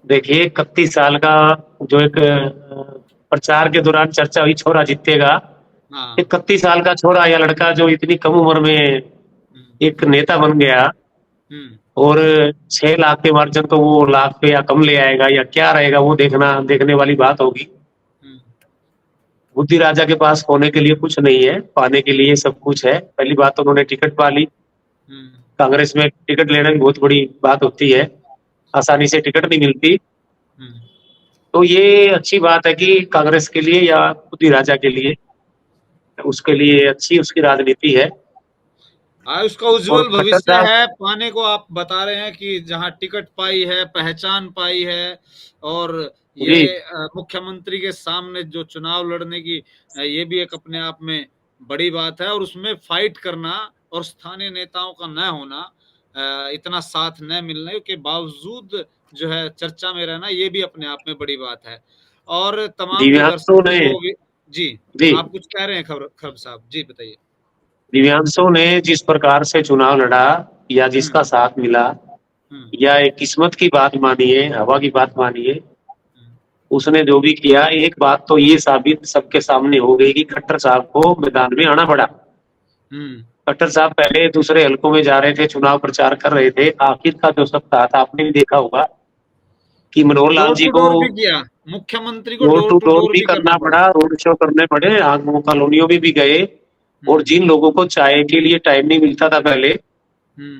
देखिए, 31 साल का जो एक प्रचार के दौरान चर्चा हुई छोरा जीतेगा, 31 साल का छोरा या लड़का जो इतनी कम उम्र में एक नेता बन गया और 6 लाख के मार्जिन तो वो लाख पे या कम ले आएगा या क्या रहेगा, वो देखने वाली बात होगी। बुद्धि राजा के पास होने के लिए कुछ नहीं है, पाने के लिए सब कुछ है। पहली बात तो उन्होंने टिकट पा ली। कांग्रेस में टिकट लेना भी बहुत बड़ी बात होती है, आसानी से टिकट नहीं मिलती। तो ये अच्छी बात है कि कांग्रेस के लिए या बुद्धि राजा के लिए, उसके लिए अच्छी उसकी राजनीति है। उसका उज्जवल भविष्य है। पाने को आप बता रहे हैं कि जहां टिकट पाई है, पहचान पाई है, और ये मुख्यमंत्री के सामने जो चुनाव लड़ने की ये भी एक अपने आप में बड़ी बात है। और उसमें फाइट करना और स्थानीय नेताओं का न होना, इतना साथ न मिलने के बावजूद जो है चर्चा में रहना, ये भी अपने आप में बड़ी बात है। और तमाम जी आप कुछ कह रहे हैं खरब साहब? जी बताइए। दिव्यांशों ने जिस प्रकार से चुनाव लड़ा या जिसका साथ मिला या एक किस्मत की बात मानिए, हवा की बात मानिए, उसने जो भी किया, एक बात तो ये साबित सबके सामने हो गई कि खट्टर साहब को मैदान में आना पड़ा। खट्टर साहब पहले दूसरे हलकों में जा रहे थे, चुनाव प्रचार कर रहे थे। आखिर का जो सब था आपने भी देखा होगा कि मनोहर लाल जी को मुख्यमंत्री को डोर टू डोर भी करना पड़ा, रोड शो करने पड़े, आगमो कॉलोनियों में भी गए। और जिन लोगों को चाय के लिए टाइम नहीं मिलता था पहले,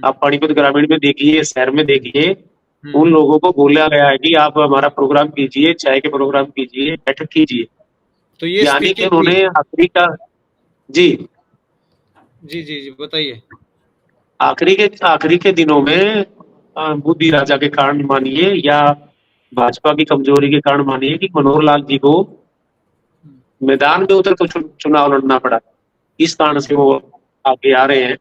आप पानीपत ग्रामीण में देखिए, शहर में देखिए, उन लोगों को बोला गया है कि आप हमारा प्रोग्राम कीजिए, चाय के प्रोग्राम कीजिए, बैठक कीजिए। तो ये यानी कि उन्होंने आखिरी का जी जी जी जी बताइए। आखिरी के दिनों में बुद्धि राजा के कारण मानिए या भाजपा की कमजोरी के कारण मानिए कि मनोहर लाल जी को मैदान में उतर तो चुनाव लड़ना पड़ा, इस कारण से वो आगे आ रहे हैं।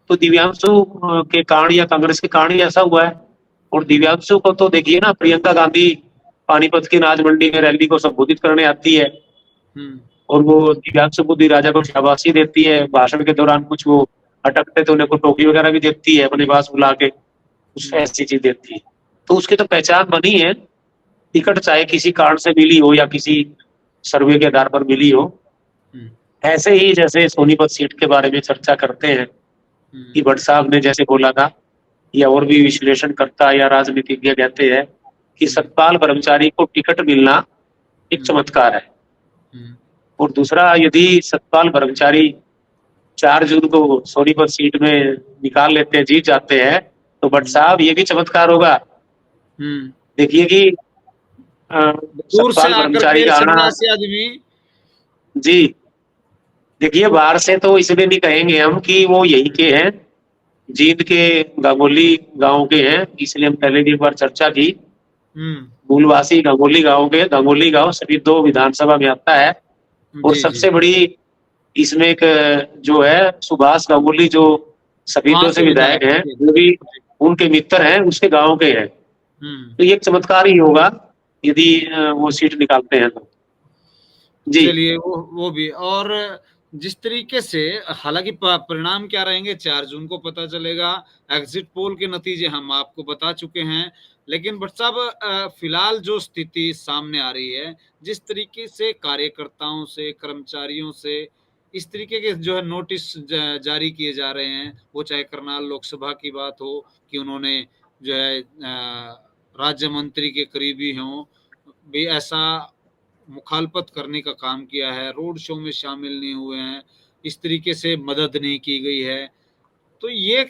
तो दिव्यांशु के कारण या कांग्रेस के कारण ही ऐसा हुआ है। और दिव्यांशु को तो देखिए ना, प्रियंका गांधी पानीपत की अनाज मंडी में रैली को संबोधित करने आती है और वो दिव्यांशु बुद्धि राजा को शाबाशी देती है। भाषण के दौरान कुछ वो अटकते तो उन्हें को टोपी वगैरह भी देती है, अपने पास बुला के कुछ ऐसी चीज देती है। तो उसकी तो पहचान बनी है। टिकट चाहे किसी कारण से मिली हो या किसी सर्वे के आधार पर मिली हो, ऐसे ही जैसे सोनीपत सीट के बारे में चर्चा करते हैं कि भट्ट साहब ने जैसे बोला था, या और भी विश्लेषणकर्ता या राजनीतिज्ञ कहते हैं कि सतपाल ब्रह्मचारी को टिकट मिलना एक चमत्कार है। और दूसरा, यदि सतपाल ब्रह्मचारी 4 जून को सोनीपत सीट में निकाल लेते हैं, जीत जाते हैं, तो भट्ट साहब ये भी चमत्कार होगा। देखिए कि दूर से सतपाल आकर ब्रह्मचारी के का आना, सन्यासी आदमी, जी देखिए बाहर से तो इसलिए नहीं कहेंगे हम कि वो यही के हैं, जींद के गांगोली गांव के हैं, इसलिए हम पहले भी एक बार चर्चा की। मूलवासी गांगोली गांव के, गांगोली गांव सभी 2 विधानसभा में आता है। और सबसे बड़ी इसमें एक जो है सुभाष गांगुली, जो सभी 2 से विधायक हैं, वो भी उनके मित्र हैं, उसके गांव के हैं। तो ये एक चमत्कार ही होगा यदि वो सीट निकालते हैं तो। जी चलिए वो भी। और जिस तरीके से, हालांकि परिणाम क्या रहेंगे 4 जून को पता चलेगा, एग्जिट पोल के नतीजे हम आपको बता चुके हैं। लेकिन भट्ट साहब, फिलहाल जो स्थिति सामने आ रही है, जिस तरीके से कार्यकर्ताओं से, कर्मचारियों से इस तरीके के जो है नोटिस जारी किए जा रहे हैं, वो चाहे करनाल लोकसभा की बात हो कि उन्होंने जो है राज्य मंत्री के करीबी हों भी ऐसा मुखालफत करने का काम किया है, रोड शो में शामिल नहीं हुए हैं, इस तरीके से मदद नहीं की गई है, तो ये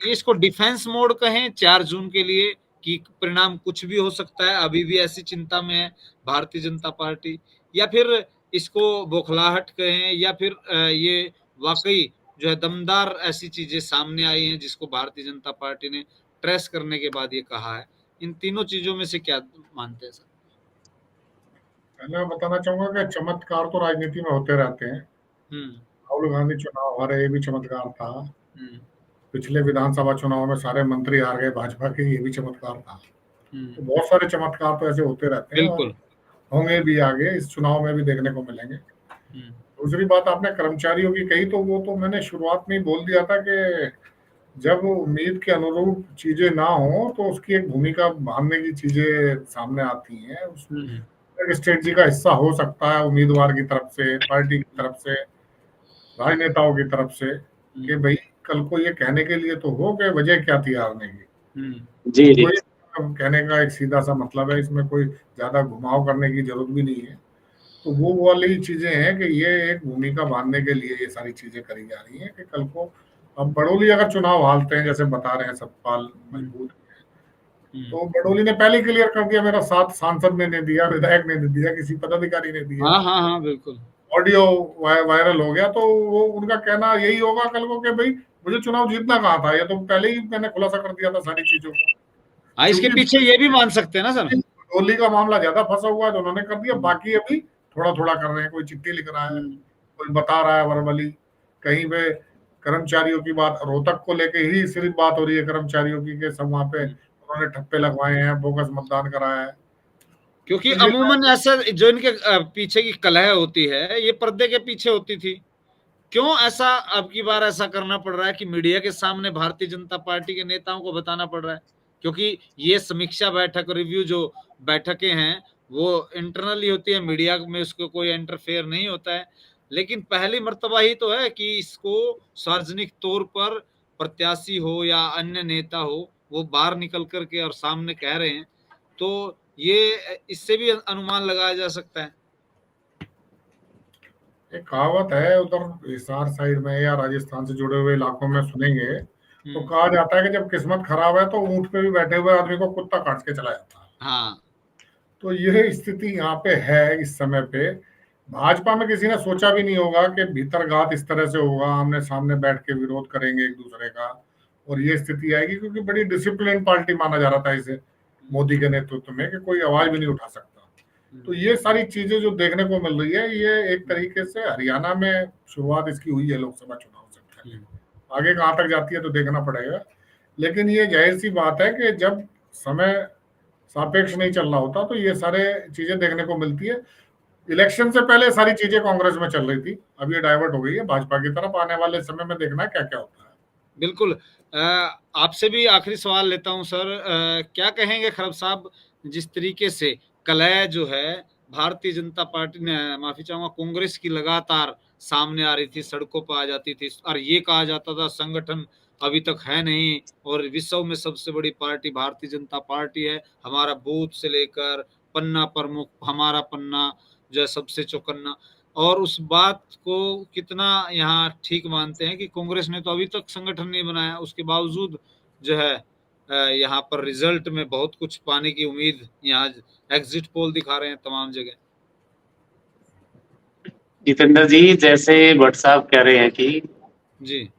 इसको डिफेंस मोड कहें 4 जून के लिए कि परिणाम कुछ भी हो सकता है, अभी भी ऐसी चिंता में है भारतीय जनता पार्टी, या फिर इसको बौखलाहट कहें, या फिर ये वाकई जो है दमदार ऐसी चीजें सामने आई हैं जिसको भारतीय जनता पार्टी ने ट्रेस करने के बाद ये कहा है। इन तीनों चीजों में से क्या मानते हैं सर? मैं बताना चाहूंगा कि चमत्कार तो राजनीति में होते रहते हैं। राहुल गांधी चुनाव हारे, ये भी चमत्कार था। पिछले विधानसभा चुनाव में सारे मंत्री हार गए भाजपा के, ये भी चमत्कार था। तो बहुत सारे चमत्कार तो ऐसे होते रहते हैं और होंगे भी, आगे इस चुनाव में भी देखने को मिलेंगे। दूसरी बात आपने कर्मचारियों की कही, तो वो तो मैंने शुरुआत में ही बोल दिया था कि जब उम्मीद के अनुरूप चीजें ना हो तो उसकी एक भूमिका बांधने की चीजें सामने आती हैं। उसमें स्ट्रेटजी का हिस्सा हो सकता है उम्मीदवार की तरफ से, पार्टी की तरफ से, राजनेताओं की तरफ से, कि भाई कल को ये कहने के लिए तो हो कि वजह क्या थी हारने की। जी जी, कहने का एक सीधा सा मतलब है, इसमें कोई ज्यादा घुमाव करने की जरूरत भी नहीं है। तो वो वाली चीजें हैं कि ये एक भूमिका बांधने के लिए ये सारी चीजें करी जा रही हैं कि कल को अब बड़ोली अगर चुनाव हारते हैं, जैसे बता रहे हैं सतपाल मजबूत, तो बड़ोली ने पहले क्लियर कर दिया, मेरा साथ सांसद ने नहीं दिया, विधायक ने नहीं दिया, किसी पदाधिकारी ने दिया। हाँ बिल्कुल। ऑडियो वायरल हो गया, तो वो उनका कहना यही होगा कल को कि भाई मुझे चुनाव जीतना कहा था, ये तो पहले ही मैंने खुलासा कर दिया था सारी चीजों को। इसके पीछे ये भी मान सकते हैं ना सर, बड़ोली का मामला ज्यादा फंसा हुआ है तो उन्होंने कर दिया, बाकी अभी थोड़ा थोड़ा कर रहे हैं। कोई चिट्ठी लिख रहा है, कोई बता रहा है वर्बली, कहीं पे कर्मचारियों की बात, रोहतक को लेके ही सिर्फ बात हो रही है कर्मचारियों की, सब वहां पे उन्होंने ठप्पे लगवाए हैं, बोगस मतदान कराया है। क्योंकि अमूमन ऐसा जो इनके पीछे की कलह होती है, ये पर्दे के पीछे होती थी। क्यों ऐसा अब की बार ऐसा करना पड़ रहा है कि मीडिया के सामने भारतीय जनता पार्टी के नेताओं को बताना पड़ रहा है? क्योंकि ये समीक्षा बैठक, रिव्यू जो बैठकें हैं, वो इंटरनली होती है, मीडिया में उसको कोई इंटरफेयर नहीं होता है। लेकिन पहली मर्तबा ही तो है कि इसको सार्वजनिक तौर पर प्रत्याशी हो या अन्य नेता हो, वो बाहर निकल करके और सामने कह रहे हैं, तो ये इससे भी अनुमान लगाया जा सकता है। एक कहावत है, उधर हिसार साइड में या राजस्थान से जुड़े हुए इलाकों में सुनेंगे, तो कहा जाता है कि जब किस्मत खराब है तो ऊंट पे भी बैठे हुए आदमी को कुत्ता काट के चला जाता है। हाँ, तो यह स्थिति यहाँ पे है इस समय पे। भाजपा में किसी ने सोचा भी नहीं होगा कि भीतरघात इस तरह से होगा, आमने सामने बैठ के विरोध करेंगे एक दूसरे का, और ये स्थिति आएगी, क्योंकि बड़ी डिसिप्लिन पार्टी माना जा रहा था इसे मोदी के नेतृत्व में, कि कोई आवाज भी नहीं उठा सकता। तो ये सारी चीजें जो देखने को मिल रही है, ये एक तरीके से हरियाणा में शुरुआत इसकी हुई है लोकसभा चुनाव से पहले। आगे कहाँ तक जाती है तो देखना पड़ेगा, लेकिन ये जाहिर सी बात है कि जब समय सापेक्ष नहीं चल रहा होता तो ये सारे चीजें देखने को मिलती है। इलेक्शन से पहले सारी चीजें कांग्रेस में चल रही थी, अब ये डाइवर्ट हो गई है भाजपा की तरफ। आने वाले समय में देखना है क्या क्या होता है। बिल्कुल। आपसे भी आखिरी सवाल लेता हूं सर, क्या कहेंगे खरब साहब, जिस तरीके से कलह जो है भारतीय जनता पार्टी ने, माफी चाहूंगा, कांग्रेस की लगातार सामने आ रही थी, सड़कों पर आ जाती थी और ये कहा जाता था संगठन अभी तक है नहीं और विश्व में सबसे बड़ी पार्टी भारतीय जनता पार्टी है, हमारा बूथ से लेकर पन्ना प्रमुख, हमारा पन्ना जो है सबसे चौकन्ना, और उस बात को कितना यहाँ ठीक मानते हैं कि कांग्रेस ने तो अभी तक संगठन नहीं बनाया, उसके बावजूद जो है यहाँ पर रिजल्ट में बहुत कुछ पाने की उम्मीद, यहाँ एग्जिट पोल दिखा रहे हैं तमाम जगह। जितेंद्र जी, जैसे भट्ट साहब कह रहे हैं कि जी,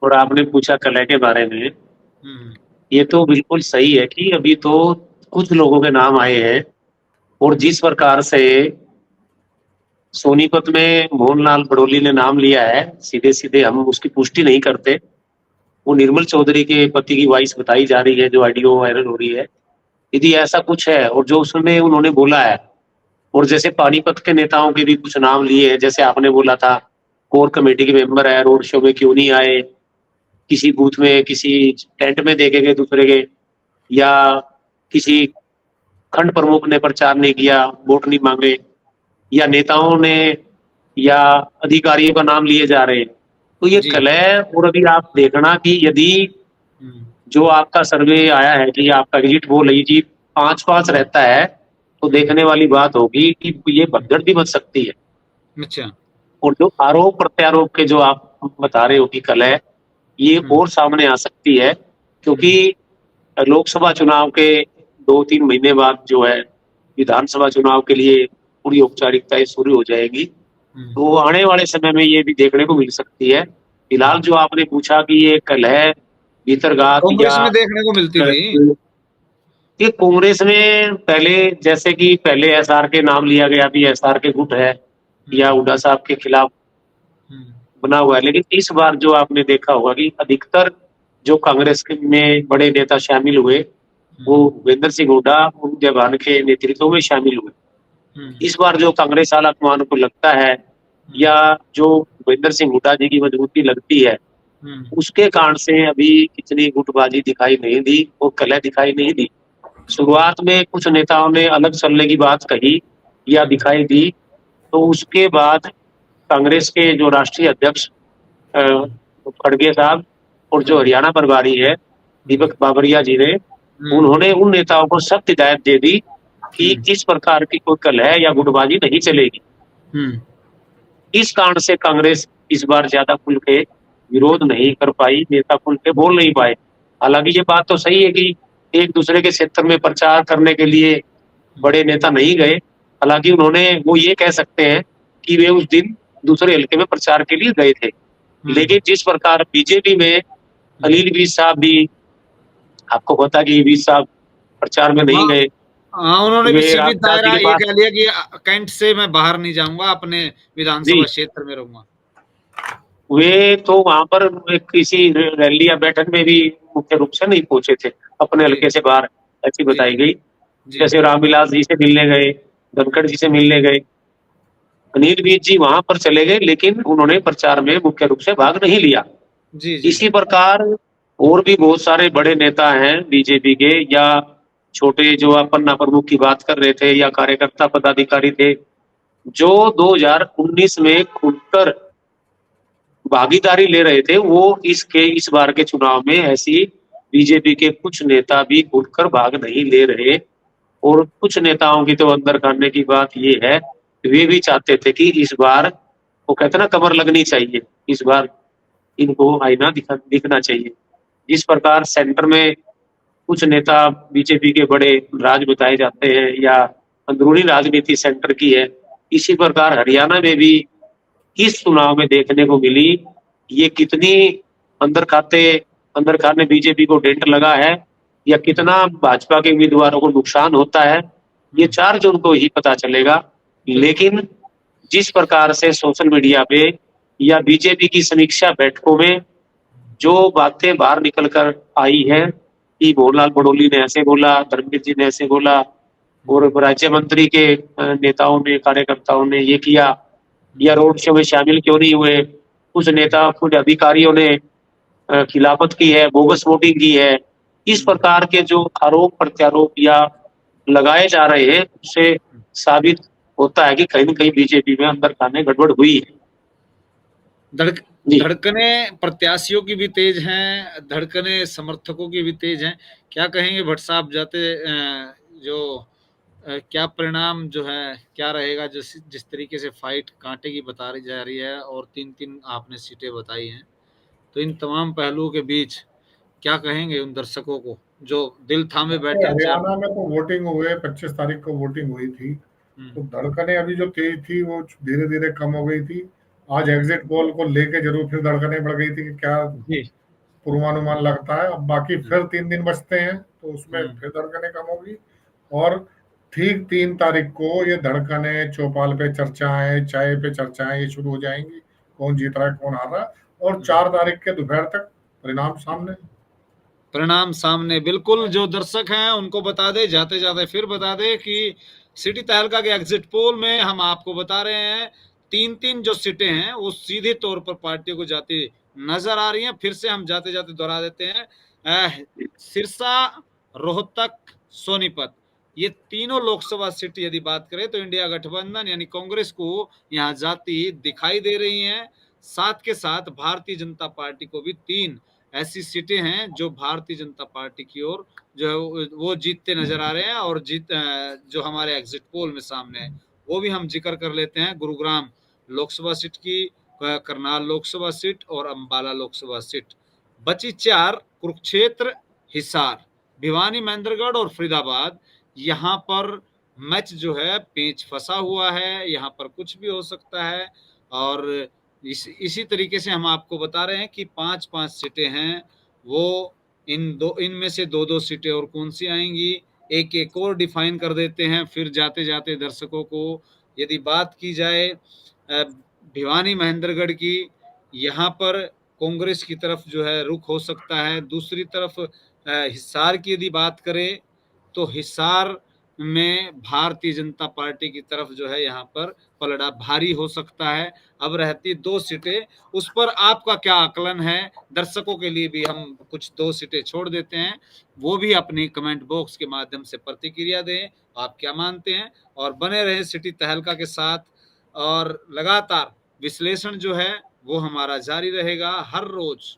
और आपने पूछा कलह के बारे में, ये तो बिल्कुल सही है कि अभी तो कुछ लोगों के नाम आए हैं, और जिस प्रकार से सोनीपत में मोहनलाल बड़ोली ने नाम लिया है, सीधे सीधे हम उसकी पुष्टि नहीं करते। वो निर्मल चौधरी के पति की वॉइस बताई जा रही है, जो ऑडियो वायरल हो रही है। यदि ऐसा कुछ है और जो उसमें उन्होंने बोला है, और जैसे पानीपत के नेताओं के भी कुछ नाम लिए हैं, जैसे आपने बोला था कोर कमेटी के मेंबर है, रोड शो में क्यों नहीं आए, किसी बूथ में किसी टेंट में देखे गए दूसरे के, या किसी खंड प्रमुख ने प्रचार नहीं किया, वोट नहीं मांगे, या नेताओं ने या अधिकारियों का नाम लिए जा रहे हैं, तो ये कलह। और अभी आप देखना कि यदि जो आपका सर्वे आया है कि आपका एग्जिट पोल है जी 5-5 रहता है, तो देखने वाली बात होगी कि ये भगदड़ भी बच सकती है। अच्छा। और जो आरोप प्रत्यारोप के जो आप बता रहे हो कि कलह, ये और सामने आ सकती है, क्योंकि लोकसभा चुनाव के 2-3 महीने बाद जो है विधानसभा चुनाव के लिए पूरी औपचारिकताएं शुरू हो जाएगी। तो आने वाले समय में ये भी देखने को मिल सकती है। फिलहाल जो आपने पूछा कि ये कलह भीतरघात कांग्रेस में देखने को मिलती थी, ये कांग्रेस में पहले, जैसे कि पहले एसआर के नाम लिया गया, अभी एसआर के गुट है या हुड्डा साहब के खिलाफ बना हुआ है, लेकिन इस बार जो आपने देखा होगा कि अधिकतर जो कांग्रेस में बड़े नेता शामिल हुए वो भूपेंद्र सिंह हुड्डा उन जवान के नेतृत्व में शामिल हुए। इस बार जो कांग्रेस आलाकमान को लगता है, या जो भूपेंद्र सिंह हुड्डा जी की मजबूती लगती है, उसके कारण से अभी इतनी गुटबाजी दिखाई नहीं दी और कलह दिखाई नहीं दी। शुरुआत में कुछ नेताओं ने अलग चलने की बात कही या दिखाई दी, तो उसके बाद कांग्रेस के जो राष्ट्रीय अध्यक्ष खड़गे साहब और जो हरियाणा प्रभारी है दीपक बाबरिया जी ने, उन्होंने उन नेताओं को सख्त हिदायत दे दी कि इस प्रकार की कोई कलह या गुटबाजी नहीं चलेगी। इस कारण से कांग्रेस इस बार ज्यादा खुल के विरोध नहीं कर पाई, नेता खुल के बोल नहीं पाए। हालांकि ये बात तो सही है कि एक दूसरे के क्षेत्र में प्रचार करने के लिए बड़े नेता नहीं गए, हालांकि उन्होंने, वो ये कह सकते हैं कि वे उस दिन दूसरे हल्के में प्रचार के लिए गए थे। लेकिन जिस प्रकार बीजेपी में अनिल विज साहब भी, आपको पता कि विज साहब प्रचार में नहीं गए, उन्होंने भी सीमित दायरा ये कह लिया कि कैंट से मैं बाहर नहीं जाऊंगा, अपने विधानसभा क्षेत्र में रहूंगा। वे तो वहां पर किसी रैली या बैठक में भी मुख्य रूप से नहीं पहुंचे थे, अपने हल्के से बाहर, ऐसी बताई गई। जैसे रामविलास जी से मिलने गए, धनखड़ जी से मिलने गए, अनिल विज जी वहां पर चले गए, लेकिन उन्होंने प्रचार में मुख्य रूप से भाग नहीं लिया। इसी प्रकार और भी बहुत सारे बड़े नेता हैं बीजेपी के, या छोटे जो पन्ना प्रमुख की बात कर रहे थे, या कार्यकर्ता पदाधिकारी थे, जो 2019 में खुलकर भागीदारी ले रहे थे, वो इस बार के चुनाव में ऐसी बीजेपी के कुछ नेता भी खुलकर भाग नहीं ले रहे। और कुछ नेताओं की तो अंदर करने की बात ये है, वे भी चाहते थे कि इस बार, वो कहते ना कमर लगनी चाहिए, इस बार इनको आईना दिखना चाहिए। जिस प्रकार सेंटर में कुछ नेता बीजेपी के बड़े राज बताए जाते हैं, या अंदरूनी राजनीति सेंटर की है, इसी प्रकार हरियाणा में भी इस चुनाव में देखने को मिली। ये कितनी अंदर खाते अंदर खाने बीजेपी को डेंट लगा है या कितना भाजपा के उम्मीदवारों को नुकसान होता है, ये 4 जून को ही पता चलेगा। लेकिन जिस प्रकार से सोशल मीडिया पे या बीजेपी की समीक्षा बैठकों में जो बातें बाहर निकल कर आई है कि भोरलाल बड़ोली ने ऐसे बोला, धर्मवीर जी ने ऐसे बोला, और राज्य मंत्री के नेताओं ने, कार्यकर्ताओं ने ये किया, या रोड शो में शामिल क्यों नहीं हुए, कुछ नेता, कुछ अधिकारियों ने खिलाफत की है, बोगस वोटिंग की है, इस प्रकार के जो आरोप प्रत्यारोप या लगाए जा रहे हैं, उससे साबित होता है कि कहीं न कहीं बीजेपी में अंदर खाने गड़बड़ हुई है। धड़कने प्रत्याशियों की भी तेज हैं, धड़कने समर्थकों की भी तेज हैं। क्या कहेंगे भट्ट साहब, क्या परिणाम जो है क्या रहेगा, जिस तरीके से फाइट कांटे की बता रही जा रही है और 3-3 आपने सीटें बताई हैं, तो इन तमाम पहलुओं के बीच क्या कहेंगे उन दर्शकों को जो दिल थामे बैठे हैं? हरियाणा में तो वोटिंग हुए, 25 तारीख को वोटिंग हुई थी, तो धड़कने अभी जो तेज थी वो धीरे धीरे कम हो गई थी। आज एग्जिट पोल को लेके जरूर फिर धड़कने बढ़ गई थी कि क्या पूर्वानुमान लगता है। अब बाकी फिर 3 दिन बचते हैं तो उसमें फिर धड़कने कम होगी, और ठीक 3 तारीख को ये धड़कने, चौपाल पे चर्चाएं, चाय पे चर्चाएं ये शुरू हो जाएंगी, कौन जीत रहा है कौन हार रहा है, और 4 तारीख के दोपहर तक परिणाम सामने। बिल्कुल, जो दर्शक हैं उनको बता दे, जाते जाते फिर बता दे कि सिटी तहलका के एग्जिट पोल में हम आपको बता रहे हैं 3-3 जो सीटें हैं वो सीधे तौर पर पार्टियों को जाती नजर आ रही हैं। फिर से हम जाते जाते दोहरा देते हैं, सिरसा, रोहतक, सोनीपत, ये तीनों लोकसभा सीट यदि बात करें तो इंडिया गठबंधन यानी कांग्रेस को यहाँ जाती दिखाई दे रही हैं। साथ के साथ भारतीय जनता पार्टी को भी 3 ऐसी सीटें हैं जो भारतीय जनता पार्टी की ओर जो है वो जीतते नजर आ रहे हैं, और जो हमारे एग्जिट पोल में सामने है वो भी हम जिक्र कर लेते हैं। गुरुग्राम लोकसभा सीट की, करनाल लोकसभा सीट और अंबाला लोकसभा सीट बची 4, कुरुक्षेत्र, हिसार, भिवानी, महेंद्रगढ़ और फरीदाबाद। यहाँ पर मैच जो है पेंच फंसा हुआ है, यहाँ पर कुछ भी हो सकता है। और इसी तरीके से हम आपको बता रहे हैं कि 5-5 सीटें हैं, वो इनमें से 2-2 सीटें और कौन सी आएंगी, एक और डिफाइन कर देते हैं। फिर जाते जाते दर्शकों को यदि बात की जाए भिवानी, महेंद्रगढ़ की, यहाँ पर कांग्रेस की तरफ जो है रुख हो सकता है। दूसरी तरफ हिसार की यदि बात करें तो हिसार में भारतीय जनता पार्टी की तरफ जो है यहाँ पर पलड़ा भारी हो सकता है। अब रहती 2 सीटें, उस पर आपका क्या आकलन है? दर्शकों के लिए भी हम कुछ 2 सीटें छोड़ देते हैं, वो भी अपनी कमेंट बॉक्स के माध्यम से प्रतिक्रिया दें, आप क्या मानते हैं। और बने रहे सिटी तहलका के साथ, और लगातार विश्लेषण जो है वो हमारा जारी रहेगा हर रोज।